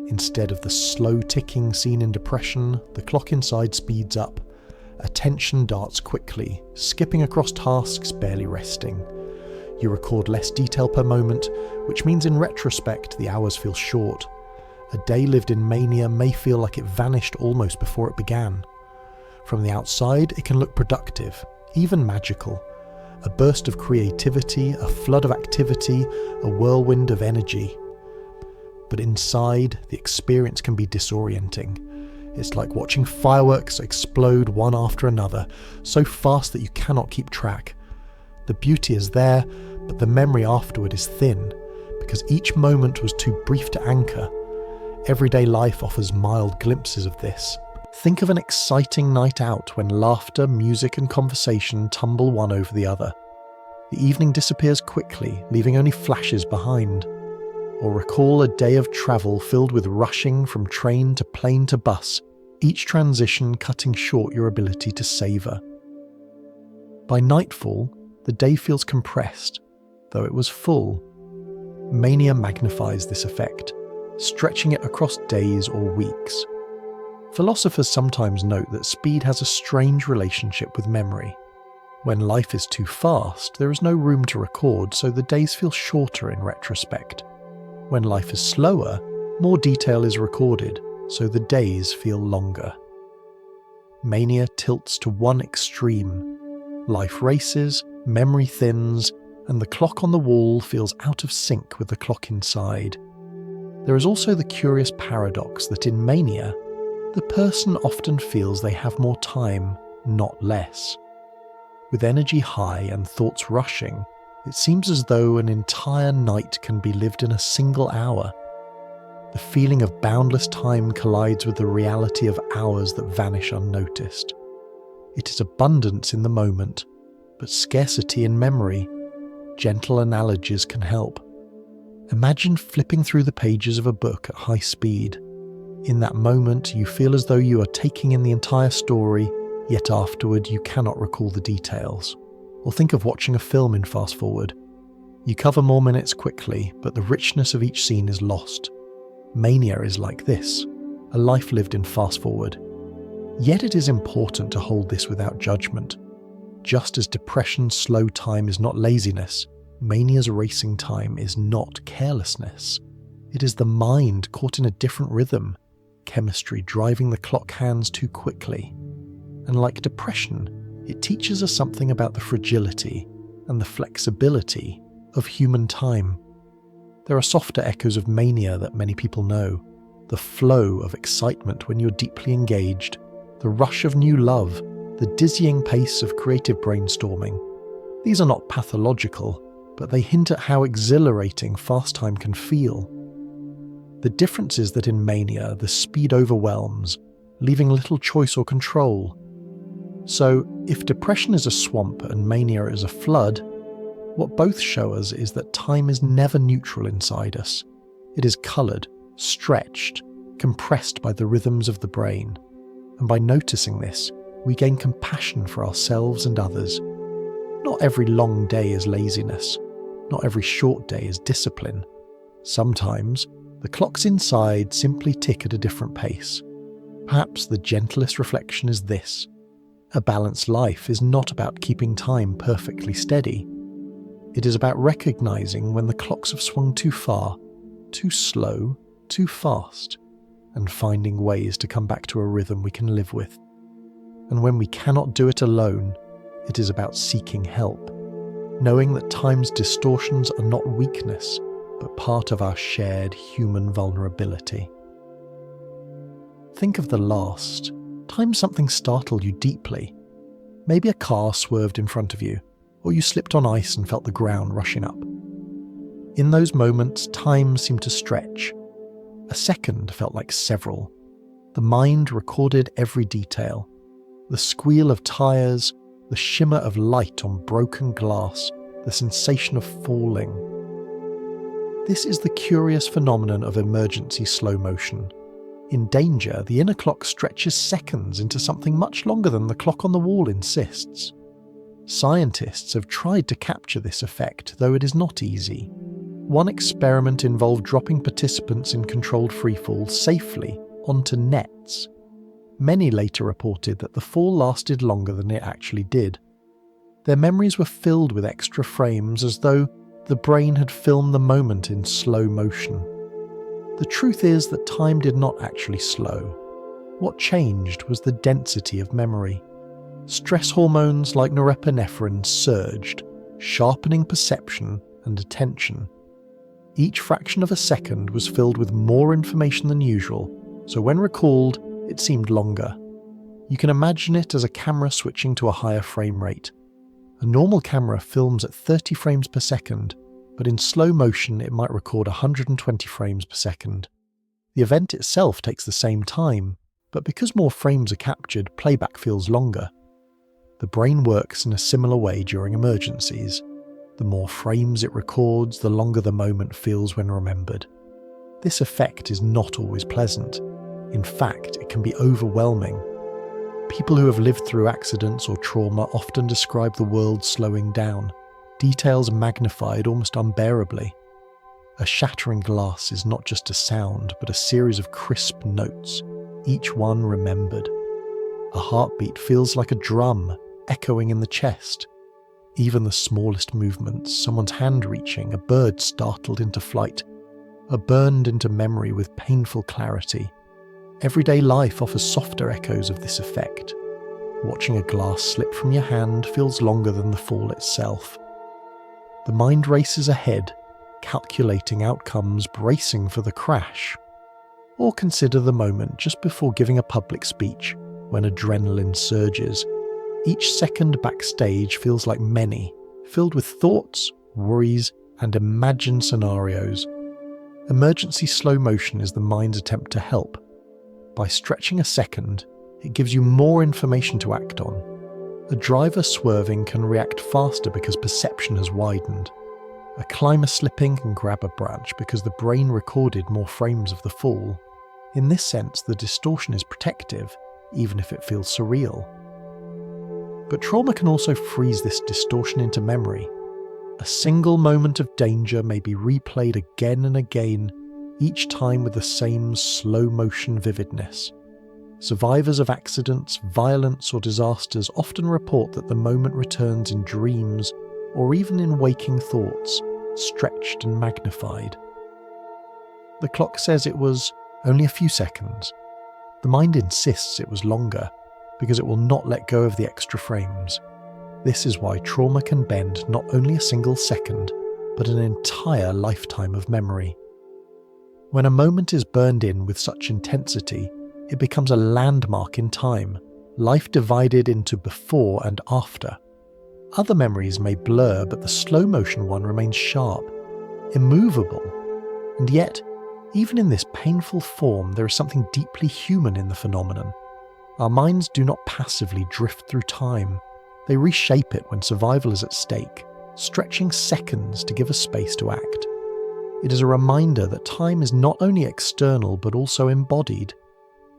Instead of the slow ticking seen in depression, the clock inside speeds up. Attention darts quickly, skipping across tasks, barely resting. You record less detail per moment, which means in retrospect the hours feel short. A day lived in mania may feel like it vanished almost before it began. From the outside, it can look productive, even magical. A burst of creativity, a flood of activity, a whirlwind of energy. But inside, the experience can be disorienting. It's like watching fireworks explode one after another, so fast that you cannot keep track. The beauty is there, but the memory afterward is thin, because each moment was too brief to anchor. Everyday life offers mild glimpses of this. Think of an exciting night out when laughter, music and conversation tumble one over the other. The evening disappears quickly, leaving only flashes behind. Or recall a day of travel filled with rushing from train to plane to bus, each transition cutting short your ability to savour. By nightfall, the day feels compressed, though it was full. Mania magnifies this effect, stretching it across days or weeks. Philosophers sometimes note that speed has a strange relationship with memory. When life is too fast, there is no room to record, so the days feel shorter in retrospect. When life is slower, more detail is recorded, so the days feel longer. Mania tilts to one extreme. Life races, memory thins, and the clock on the wall feels out of sync with the clock inside. There is also the curious paradox that in mania, the person often feels they have more time, not less. With energy high and thoughts rushing, it seems as though an entire night can be lived in a single hour. The feeling of boundless time collides with the reality of hours that vanish unnoticed. It is abundance in the moment, but scarcity in memory. Gentle analogies can help. Imagine flipping through the pages of a book at high speed. In that moment, you feel as though you are taking in the entire story, yet afterward you cannot recall the details. Or think of watching a film in fast forward. You cover more minutes quickly, but the richness of each scene is lost. Mania is like this, a life lived in fast forward. Yet it is important to hold this without judgment. Just as depression's slow time is not laziness, mania's racing time is not carelessness. It is the mind caught in a different rhythm, chemistry driving the clock hands too quickly. And like depression, it teaches us something about the fragility and the flexibility of human time. There are softer echoes of mania that many people know. The flow of excitement when you're deeply engaged, the rush of new love, the dizzying pace of creative brainstorming. These are not pathological, but they hint at how exhilarating fast time can feel. The difference is that in mania, the speed overwhelms, leaving little choice or control. So, if depression is a swamp and mania is a flood, what both show us is that time is never neutral inside us. It is coloured, stretched, compressed by the rhythms of the brain. And by noticing this, we gain compassion for ourselves and others. Not every long day is laziness. Not every short day is discipline. Sometimes, the clocks inside simply tick at a different pace. Perhaps the gentlest reflection is this: a balanced life is not about keeping time perfectly steady. It is about recognizing when the clocks have swung too far, too slow, too fast, and finding ways to come back to a rhythm we can live with. And when we cannot do it alone, it is about seeking help, knowing that time's distortions are not weakness, but part of our shared human vulnerability. Think of the last time something startled you deeply. Maybe a car swerved in front of you, or you slipped on ice and felt the ground rushing up. In those moments, time seemed to stretch. A second felt like several. The mind recorded every detail. The squeal of tyres, the shimmer of light on broken glass, the sensation of falling. This is the curious phenomenon of emergency slow motion. In danger, the inner clock stretches seconds into something much longer than the clock on the wall insists. Scientists have tried to capture this effect, though it is not easy. One experiment involved dropping participants in controlled freefall safely onto nets. Many later reported that the fall lasted longer than it actually did. Their memories were filled with extra frames, as though the brain had filmed the moment in slow motion. The truth is that time did not actually slow. What changed was the density of memory. Stress hormones like norepinephrine surged, sharpening perception and attention. Each fraction of a second was filled with more information than usual, so when recalled, it seemed longer. You can imagine it as a camera switching to a higher frame rate. A normal camera films at 30 frames per second, but in slow motion it might record 120 frames per second. The event itself takes the same time, but because more frames are captured, playback feels longer. The brain works in a similar way during emergencies. The more frames it records, the longer the moment feels when remembered. This effect is not always pleasant. In fact, it can be overwhelming. People who have lived through accidents or trauma often describe the world slowing down, details magnified almost unbearably. A shattering glass is not just a sound, but a series of crisp notes, each one remembered. A heartbeat feels like a drum, echoing in the chest. Even the smallest movements, someone's hand reaching, a bird startled into flight, are burned into memory with painful clarity. Everyday life offers softer echoes of this effect. Watching a glass slip from your hand feels longer than the fall itself. The mind races ahead, calculating outcomes, bracing for the crash. Or consider the moment just before giving a public speech, when adrenaline surges. Each second backstage feels like many, filled with thoughts, worries, and imagined scenarios. Emergency slow motion is the mind's attempt to help. By stretching a second, it gives you more information to act on. A driver swerving can react faster because perception has widened. A climber slipping can grab a branch because the brain recorded more frames of the fall. In this sense, the distortion is protective, even if it feels surreal. But trauma can also freeze this distortion into memory. A single moment of danger may be replayed again and again, each time with the same slow-motion vividness. Survivors of accidents, violence, or disasters often report that the moment returns in dreams or even in waking thoughts, stretched and magnified. The clock says it was only a few seconds. The mind insists it was longer, because it will not let go of the extra frames. This is why trauma can bend not only a single second, but an entire lifetime of memory. When a moment is burned in with such intensity, it becomes a landmark in time, life divided into before and after. Other memories may blur, but the slow motion one remains sharp, immovable, and yet, Even in this painful form, there is something deeply human in the phenomenon. Our minds do not passively drift through time. They reshape it when survival is at stake, stretching seconds to give us space to act. It is a reminder that time is not only external but also embodied.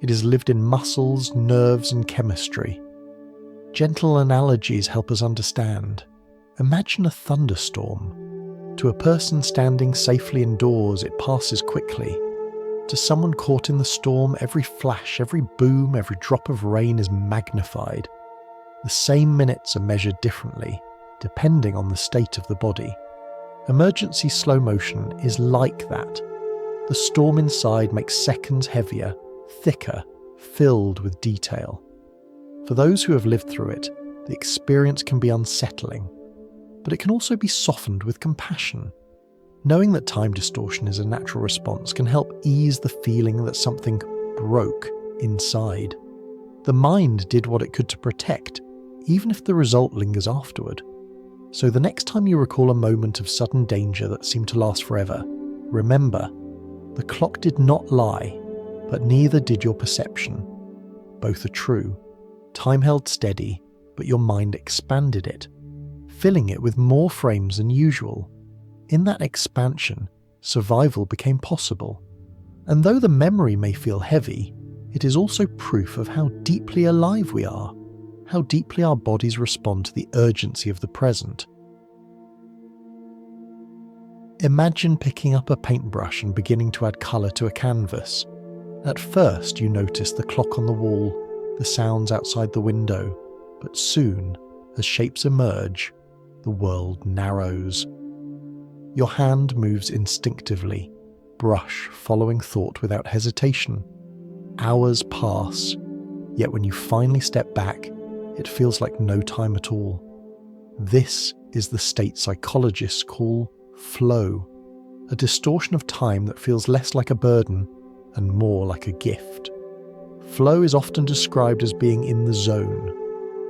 It is lived in muscles, nerves, and chemistry. Gentle analogies help us understand. Imagine a thunderstorm. To a person standing safely indoors, it passes quickly. To someone caught in the storm, every flash, every boom, every drop of rain is magnified. The same minutes are measured differently, depending on the state of the body. Emergency slow motion is like that. The storm inside makes seconds heavier, thicker, filled with detail. For those who have lived through it, the experience can be unsettling, but it can also be softened with compassion. Knowing that time distortion is a natural response can help ease the feeling that something broke inside. The mind did what it could to protect, even if the result lingers afterward. So the next time you recall a moment of sudden danger that seemed to last forever, remember, the clock did not lie, but neither did your perception. Both are true. Time held steady, but your mind expanded it, filling it with more frames than usual. In that expansion, survival became possible. And though the memory may feel heavy, it is also proof of how deeply alive we are, how deeply our bodies respond to the urgency of the present. Imagine picking up a paintbrush and beginning to add colour to a canvas. At first you notice the clock on the wall, the sounds outside the window, but soon, as shapes emerge, the world narrows. Your hand moves instinctively, brush following thought without hesitation. Hours pass, yet when you finally step back, it feels like no time at all. This is the state psychologists call flow, a distortion of time that feels less like a burden and more like a gift. Flow is often described as being in the zone.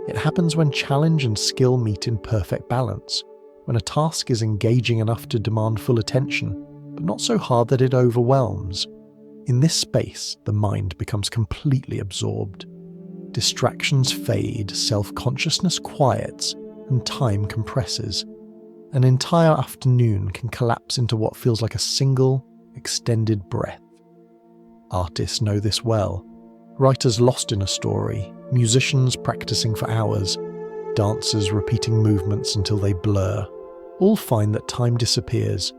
It happens when challenge and skill meet in perfect balance, when a task is engaging enough to demand full attention, but not so hard that it overwhelms. In this space, the mind becomes completely absorbed. Distractions fade, self-consciousness quiets, and time compresses. An entire afternoon can collapse into what feels like a single, extended breath. Artists know this well. Writers lost in a story, musicians practicing for hours, dancers repeating movements until they blur, all find that time disappears.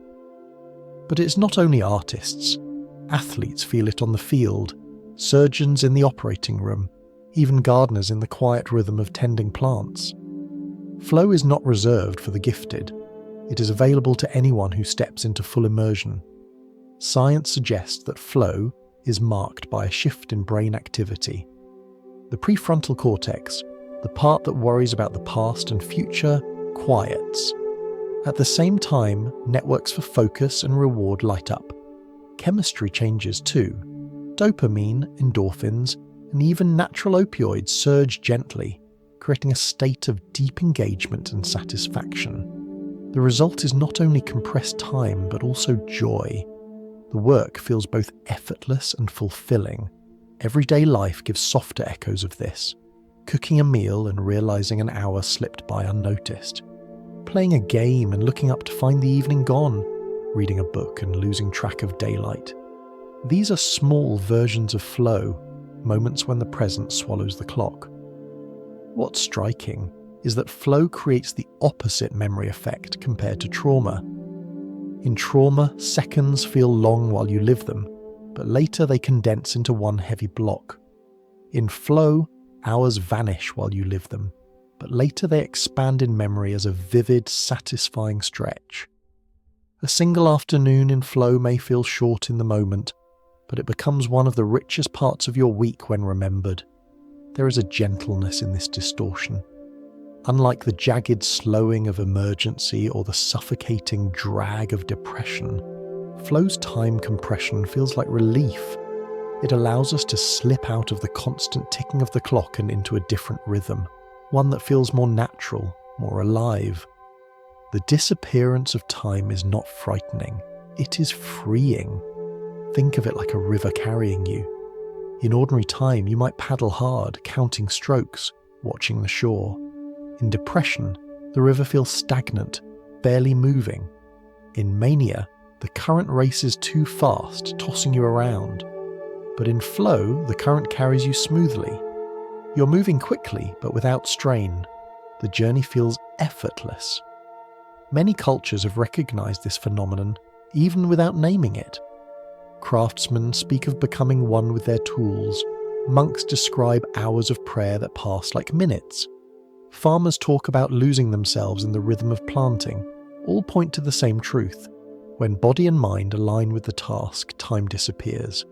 But it's not only artists. Athletes feel it on the field, surgeons in the operating room, even gardeners in the quiet rhythm of tending plants. Flow is not reserved for the gifted. It is available to anyone who steps into full immersion. Science suggests that flow is marked by a shift in brain activity. The prefrontal cortex, the part that worries about the past and future, quiets. At the same time, networks for focus and reward light up. Chemistry changes too. Dopamine, endorphins, and even natural opioids surge gently, creating a state of deep engagement and satisfaction. The result is not only compressed time, but also joy. The work feels both effortless and fulfilling. Everyday life gives softer echoes of this. Cooking a meal and realizing an hour slipped by unnoticed. Playing a game and looking up to find the evening gone. Reading a book and losing track of daylight. These are small versions of flow, moments when the present swallows the clock. What's striking is that flow creates the opposite memory effect compared to trauma. In trauma, seconds feel long while you live them, but later they condense into one heavy block. In flow, hours vanish while you live them, but later they expand in memory as a vivid, satisfying stretch. A single afternoon in flow may feel short in the moment, but it becomes one of the richest parts of your week when remembered. There is a gentleness in this distortion. Unlike the jagged slowing of emergency or the suffocating drag of depression, flow's time compression feels like relief. It allows us to slip out of the constant ticking of the clock and into a different rhythm, one that feels more natural, more alive. The disappearance of time is not frightening, it is freeing. Think of it like a river carrying you. In ordinary time, you might paddle hard, counting strokes, watching the shore. In depression, the river feels stagnant, barely moving. In mania, the current races too fast, tossing you around. But in flow, the current carries you smoothly. You're moving quickly, but without strain. The journey feels effortless. Many cultures have recognized this phenomenon, even without naming it. Craftsmen speak of becoming one with their tools. Monks describe hours of prayer that pass like minutes. Farmers talk about losing themselves in the rhythm of planting. All point to the same truth. When body and mind align with the task, time disappears.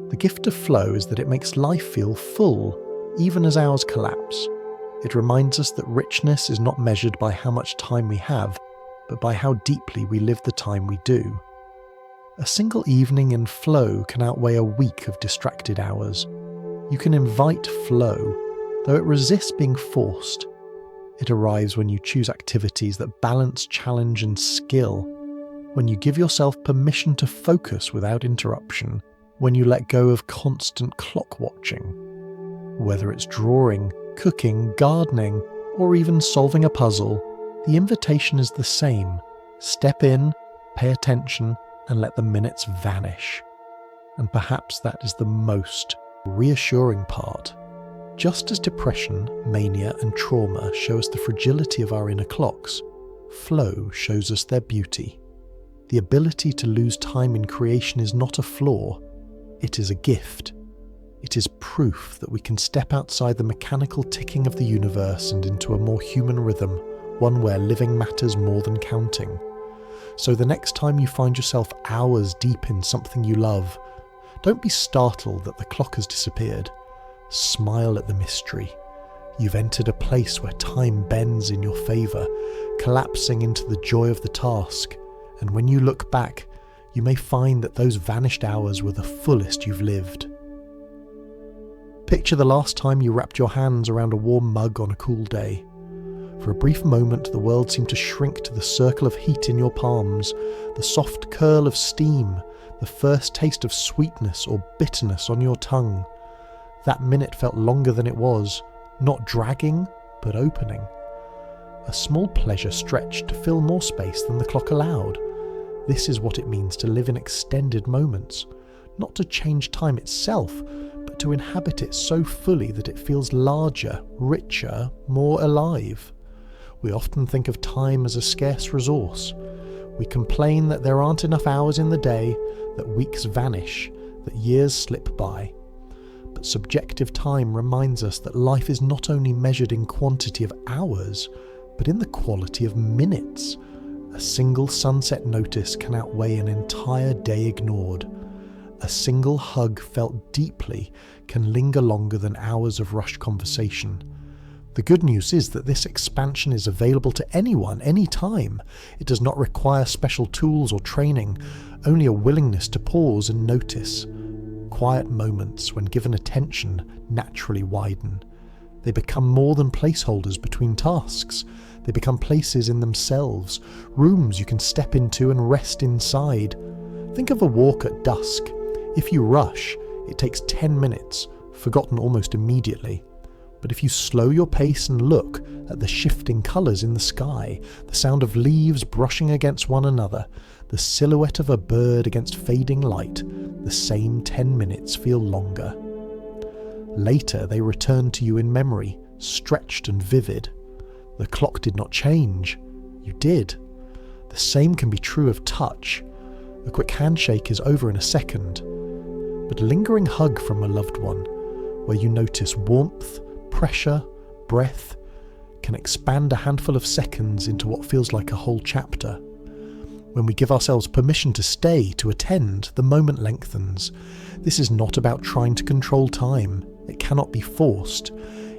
The gift of flow is that it makes life feel full, even as hours collapse. It reminds us that richness is not measured by how much time we have, but by how deeply we live the time we do. A single evening in flow can outweigh a week of distracted hours. You can invite flow, though it resists being forced. It arrives when you choose activities that balance challenge and skill, when you give yourself permission to focus without interruption, when you let go of constant clock watching. Whether it's drawing, cooking, gardening, or even solving a puzzle, the invitation is the same. Step in, pay attention, and let the minutes vanish. And perhaps that is the most reassuring part. Just as depression, mania, and trauma show us the fragility of our inner clocks, flow shows us their beauty. The ability to lose time in creation is not a flaw, it is a gift. It is proof that we can step outside the mechanical ticking of the universe and into a more human rhythm, one where living matters more than counting. So the next time you find yourself hours deep in something you love, don't be startled that the clock has disappeared. Smile at the mystery. You've entered a place where time bends in your favour, collapsing into the joy of the task, and when you look back, you may find that those vanished hours were the fullest you've lived. Picture the last time you wrapped your hands around a warm mug on a cool day. For a brief moment, the world seemed to shrink to the circle of heat in your palms, the soft curl of steam, the first taste of sweetness or bitterness on your tongue. That minute felt longer than it was, not dragging, but opening. A small pleasure stretched to fill more space than the clock allowed. This is what it means to live in extended moments, not to change time itself, but to inhabit it so fully that it feels larger, richer, more alive. We often think of time as a scarce resource. We complain that there aren't enough hours in the day, that weeks vanish, that years slip by. But subjective time reminds us that life is not only measured in quantity of hours, but in the quality of minutes. A single sunset notice can outweigh an entire day ignored. A single hug felt deeply can linger longer than hours of rushed conversation. The good news is that this expansion is available to anyone, anytime. It does not require special tools or training, only a willingness to pause and notice. Quiet moments, when given attention, naturally widen. They become more than placeholders between tasks. They become places in themselves, rooms you can step into and rest inside. Think of a walk at dusk. If you rush, it takes 10 minutes, forgotten almost immediately. But if you slow your pace and look at the shifting colours in the sky, the sound of leaves brushing against one another, the silhouette of a bird against fading light, the same 10 minutes feel longer. Later they return to you in memory, stretched and vivid. The clock did not change. You did. The same can be true of touch. A quick handshake is over in a second. But a lingering hug from a loved one, where you notice warmth, pressure, breath, can expand a handful of seconds into what feels like a whole chapter. When we give ourselves permission to stay, to attend, the moment lengthens. This is not about trying to control time. It cannot be forced.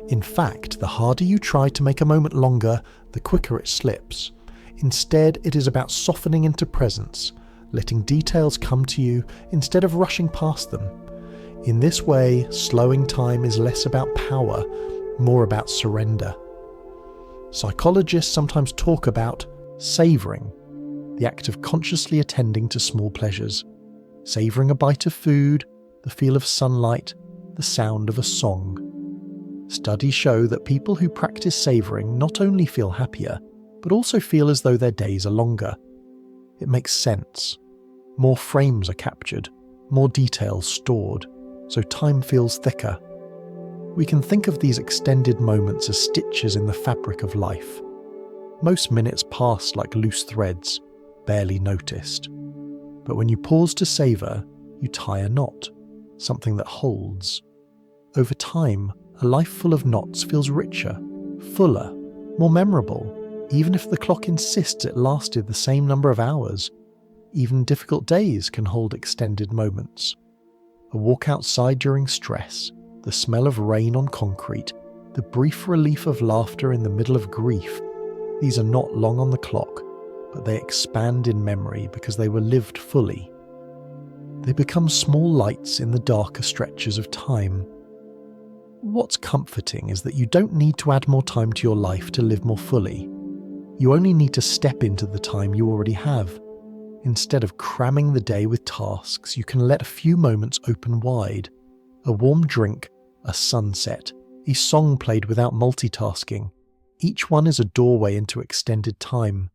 In fact, the harder you try to make a moment longer, the quicker it slips. Instead, it is about softening into presence, letting details come to you instead of rushing past them. In this way, slowing time is less about power, more about surrender. Psychologists sometimes talk about savouring, the act of consciously attending to small pleasures. savouring a bite of food, the feel of sunlight, the sound of a song. Studies show that people who practice savouring not only feel happier, but also feel as though their days are longer. It makes sense. More frames are captured, more details stored, so time feels thicker. We can think of these extended moments as stitches in the fabric of life. Most minutes pass like loose threads, barely noticed. But when you pause to savour, you tie a knot, something that holds. Over time, a life full of knots feels richer, fuller, more memorable, even if the clock insists it lasted the same number of hours. Even difficult days can hold extended moments. A walk outside during stress, the smell of rain on concrete, the brief relief of laughter in the middle of grief. These are not long on the clock, but they expand in memory because they were lived fully. They become small lights in the darker stretches of time. What's comforting is that you don't need to add more time to your life to live more fully. You only need to step into the time you already have. Instead of cramming the day with tasks, you can let a few moments open wide. A warm drink, a sunset, a song played without multitasking. Each one is a doorway into extended time.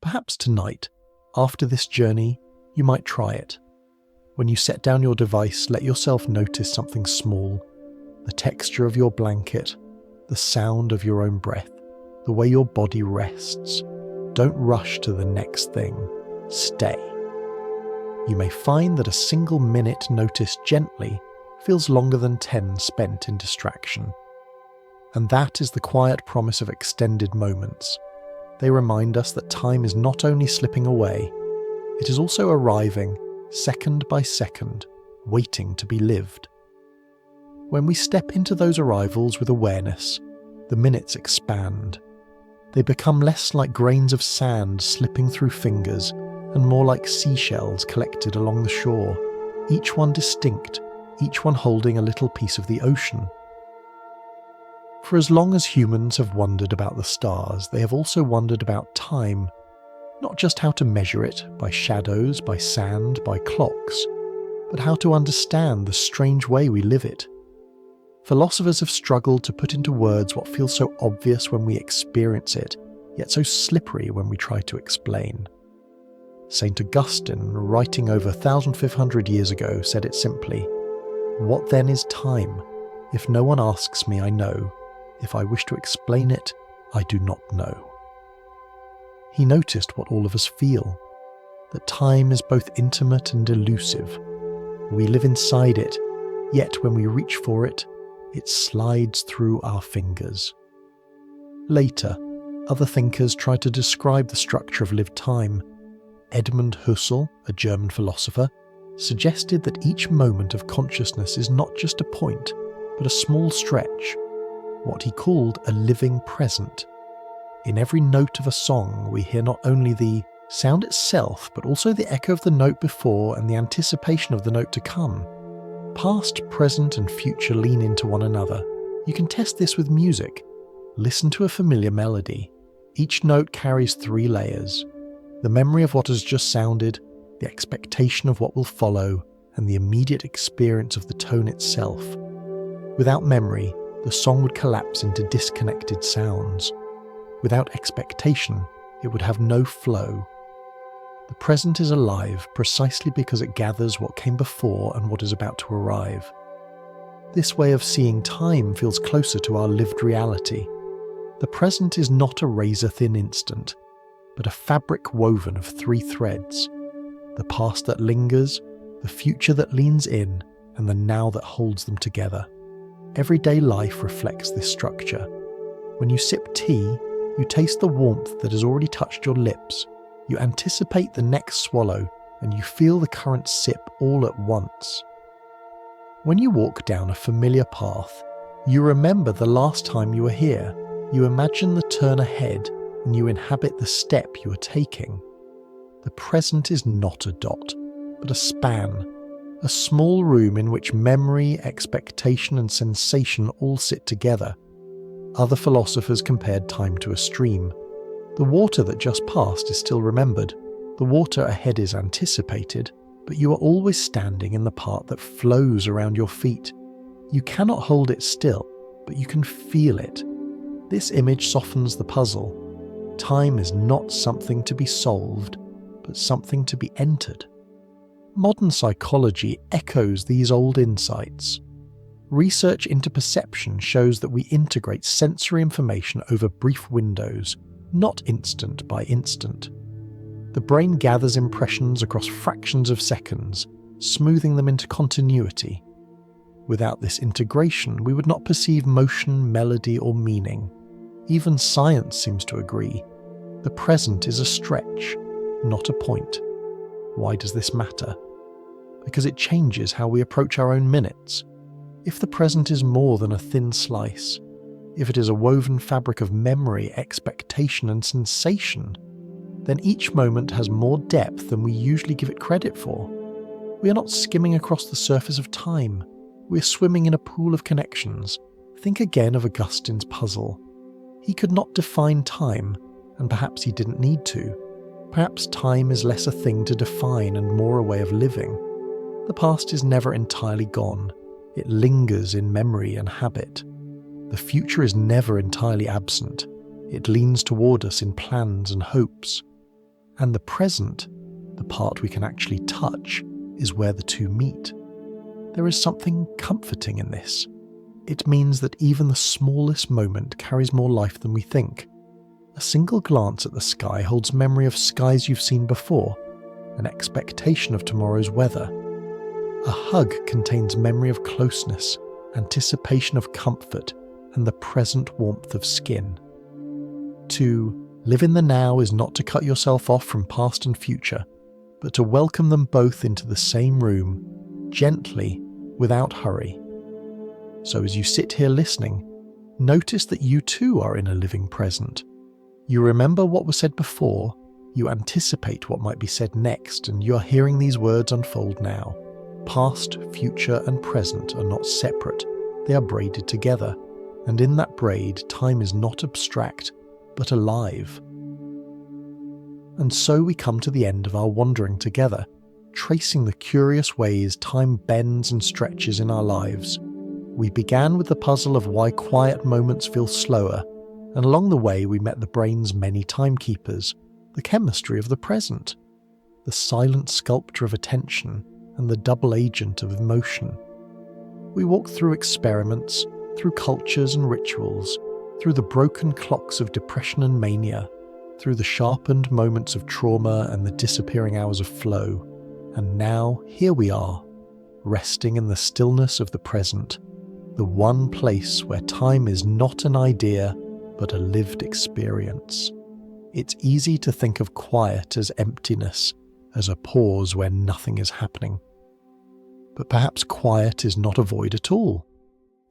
Perhaps tonight, after this journey, you might try it. When you set down your device, let yourself notice something small. The texture of your blanket, the sound of your own breath, the way your body rests. Don't rush to the next thing. Stay. You may find that a single minute noticed gently feels longer than 10 spent in distraction. And that is the quiet promise of extended moments. They remind us that time is not only slipping away, it is also arriving, second by second, waiting to be lived. When we step into those arrivals with awareness, the minutes expand. They become less like grains of sand slipping through fingers and more like seashells collected along the shore, each one distinct, each one holding a little piece of the ocean. For as long as humans have wondered about the stars, they have also wondered about time, not just how to measure it by shadows, by sand, by clocks, but how to understand the strange way we live it. Philosophers have struggled to put into words what feels so obvious when we experience it, yet so slippery when we try to explain. St. Augustine, writing over 1,500 years ago, said it simply, "What then is time? If no one asks me, I know. If I wish to explain it, I do not know." He noticed what all of us feel, that time is both intimate and elusive. We live inside it, yet when we reach for it, it slides through our fingers. Later, other thinkers tried to describe the structure of lived time. Edmund Husserl, a German philosopher, suggested that each moment of consciousness is not just a point, but a small stretch, what he called a living present. In every note of a song, we hear not only the sound itself, but also the echo of the note before and the anticipation of the note to come. Past, present, and future lean into one another. You can test this with music. Listen to a familiar melody. Each note carries 3 layers. The memory of what has just sounded, the expectation of what will follow, and the immediate experience of the tone itself. Without memory, the song would collapse into disconnected sounds. Without expectation, it would have no flow. The present is alive precisely because it gathers what came before and what is about to arrive. This way of seeing time feels closer to our lived reality. The present is not a razor-thin instant, but a fabric woven of 3 threads. The past that lingers, the future that leans in, and the now that holds them together. Everyday life reflects this structure. When you sip tea, you taste the warmth that has already touched your lips. You anticipate the next swallow, and you feel the current sip all at once. When you walk down a familiar path, you remember the last time you were here. You imagine the turn ahead, and you inhabit the step you are taking. The present is not a dot, but a span, a small room in which memory, expectation, and sensation all sit together. Other philosophers compared time to a stream. The water that just passed is still remembered. The water ahead is anticipated. but you are always standing in the part that flows around your feet. You cannot hold it still, but you can feel it. This image softens the puzzle. Time is not something to be solved, but something to be entered. Modern psychology echoes these old insights. Research into perception shows that we integrate sensory information over brief windows, not instant by instant. The brain gathers impressions across fractions of seconds, smoothing them into continuity. Without this integration, we would not perceive motion, melody, or meaning. Even science seems to agree. The present is a stretch, not a point. Why does this matter? Because it changes how we approach our own minutes. If the present is more than a thin slice, if it is a woven fabric of memory, expectation, and sensation, then each moment has more depth than we usually give it credit for. We are not skimming across the surface of time. We are swimming in a pool of connections. Think again of Augustine's puzzle. He could not define time, and perhaps he didn't need to. Perhaps time is less a thing to define and more a way of living. The past is never entirely gone. It lingers in memory and habit. The future is never entirely absent. It leans toward us in plans and hopes. And the present, the part we can actually touch, is where the two meet. There is something comforting in this. It means that even the smallest moment carries more life than we think. A single glance at the sky holds memory of skies you've seen before, an expectation of tomorrow's weather. A hug contains memory of closeness, anticipation of comfort, and the present warmth of skin. To live in the now is not to cut yourself off from past and future, but to welcome them both into the same room, gently, without hurry. So as you sit here listening, notice that you too are in a living present. You remember what was said before, you anticipate what might be said next, and you are hearing these words unfold now. Past, future, and present are not separate, they are braided together, and in that braid, time is not abstract, but alive. And so we come to the end of our wandering together, tracing the curious ways time bends and stretches in our lives. We began with the puzzle of why quiet moments feel slower, and along the way we met the brain's many timekeepers, the chemistry of the present, the silent sculptor of attention, and the double agent of emotion. We walked through experiments, through cultures and rituals, through the broken clocks of depression and mania, through the sharpened moments of trauma and the disappearing hours of flow. And now, here we are, resting in the stillness of the present, the one place where time is not an idea, but a lived experience. It's easy to think of quiet as emptiness, as a pause where nothing is happening. But perhaps quiet is not a void at all.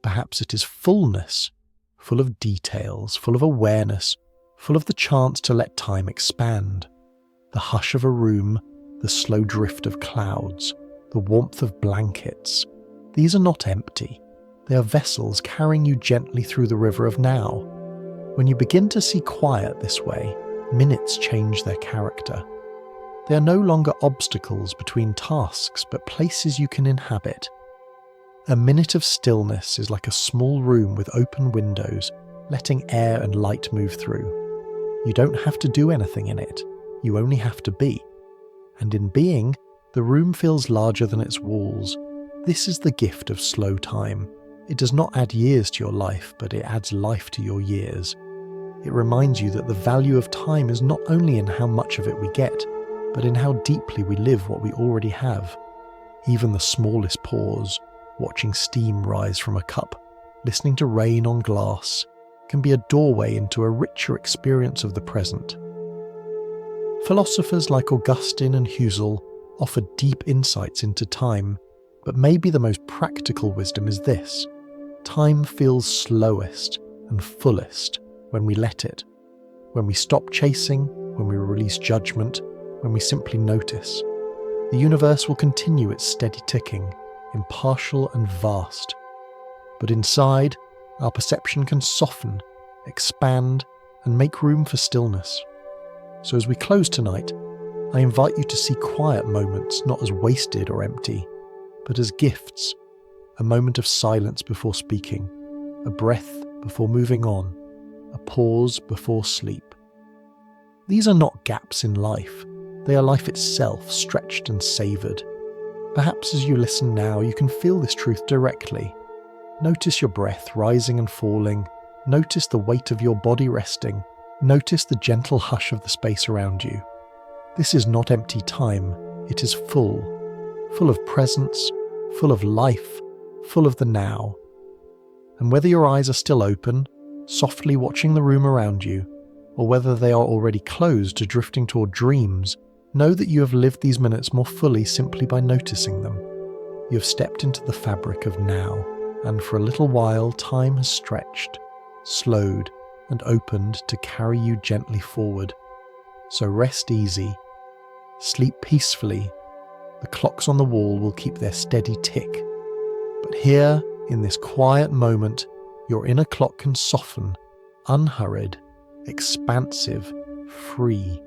Perhaps it is fullness, full of details, full of awareness, full of the chance to let time expand. The hush of a room, the slow drift of clouds, the warmth of blankets. These are not empty. They are vessels carrying you gently through the river of now. When you begin to see quiet this way, minutes change their character. They are no longer obstacles between tasks, but places you can inhabit. A minute of stillness is like a small room with open windows, letting air and light move through. You don't have to do anything in it, you only have to be. And in being, the room feels larger than its walls. This is the gift of slow time. It does not add years to your life, but it adds life to your years. It reminds you that the value of time is not only in how much of it we get, but in how deeply we live what we already have. Even the smallest pause, watching steam rise from a cup, listening to rain on glass, can be a doorway into a richer experience of the present. Philosophers like Augustine and Husserl offer deep insights into time, but maybe the most practical wisdom is this: time feels slowest and fullest when we let it, when we stop chasing, when we release judgment, when we simply notice. The universe will continue its steady ticking, impartial and vast. But inside, our perception can soften, expand, and make room for stillness. So as we close tonight, I invite you to see quiet moments not as wasted or empty, but as gifts. A moment of silence before speaking, a breath before moving on, a pause before sleep. These are not gaps in life, they are life itself, stretched and savoured. Perhaps as you listen now, you can feel this truth directly. Notice your breath rising and falling, notice the weight of your body resting, notice the gentle hush of the space around you. This is not empty time, it is full of presence, full of life, full of the now. And whether your eyes are still open, softly watching the room around you, or whether they are already closed, drifting toward dreams, know that you have lived these minutes more fully simply by noticing them. You have stepped into the fabric of now, and for a little while time has stretched, slowed, and opened to carry you gently forward. So rest easy, sleep peacefully. The clocks on the wall will keep their steady tick. But here, in this quiet moment, your inner clock can soften, unhurried, expansive, free.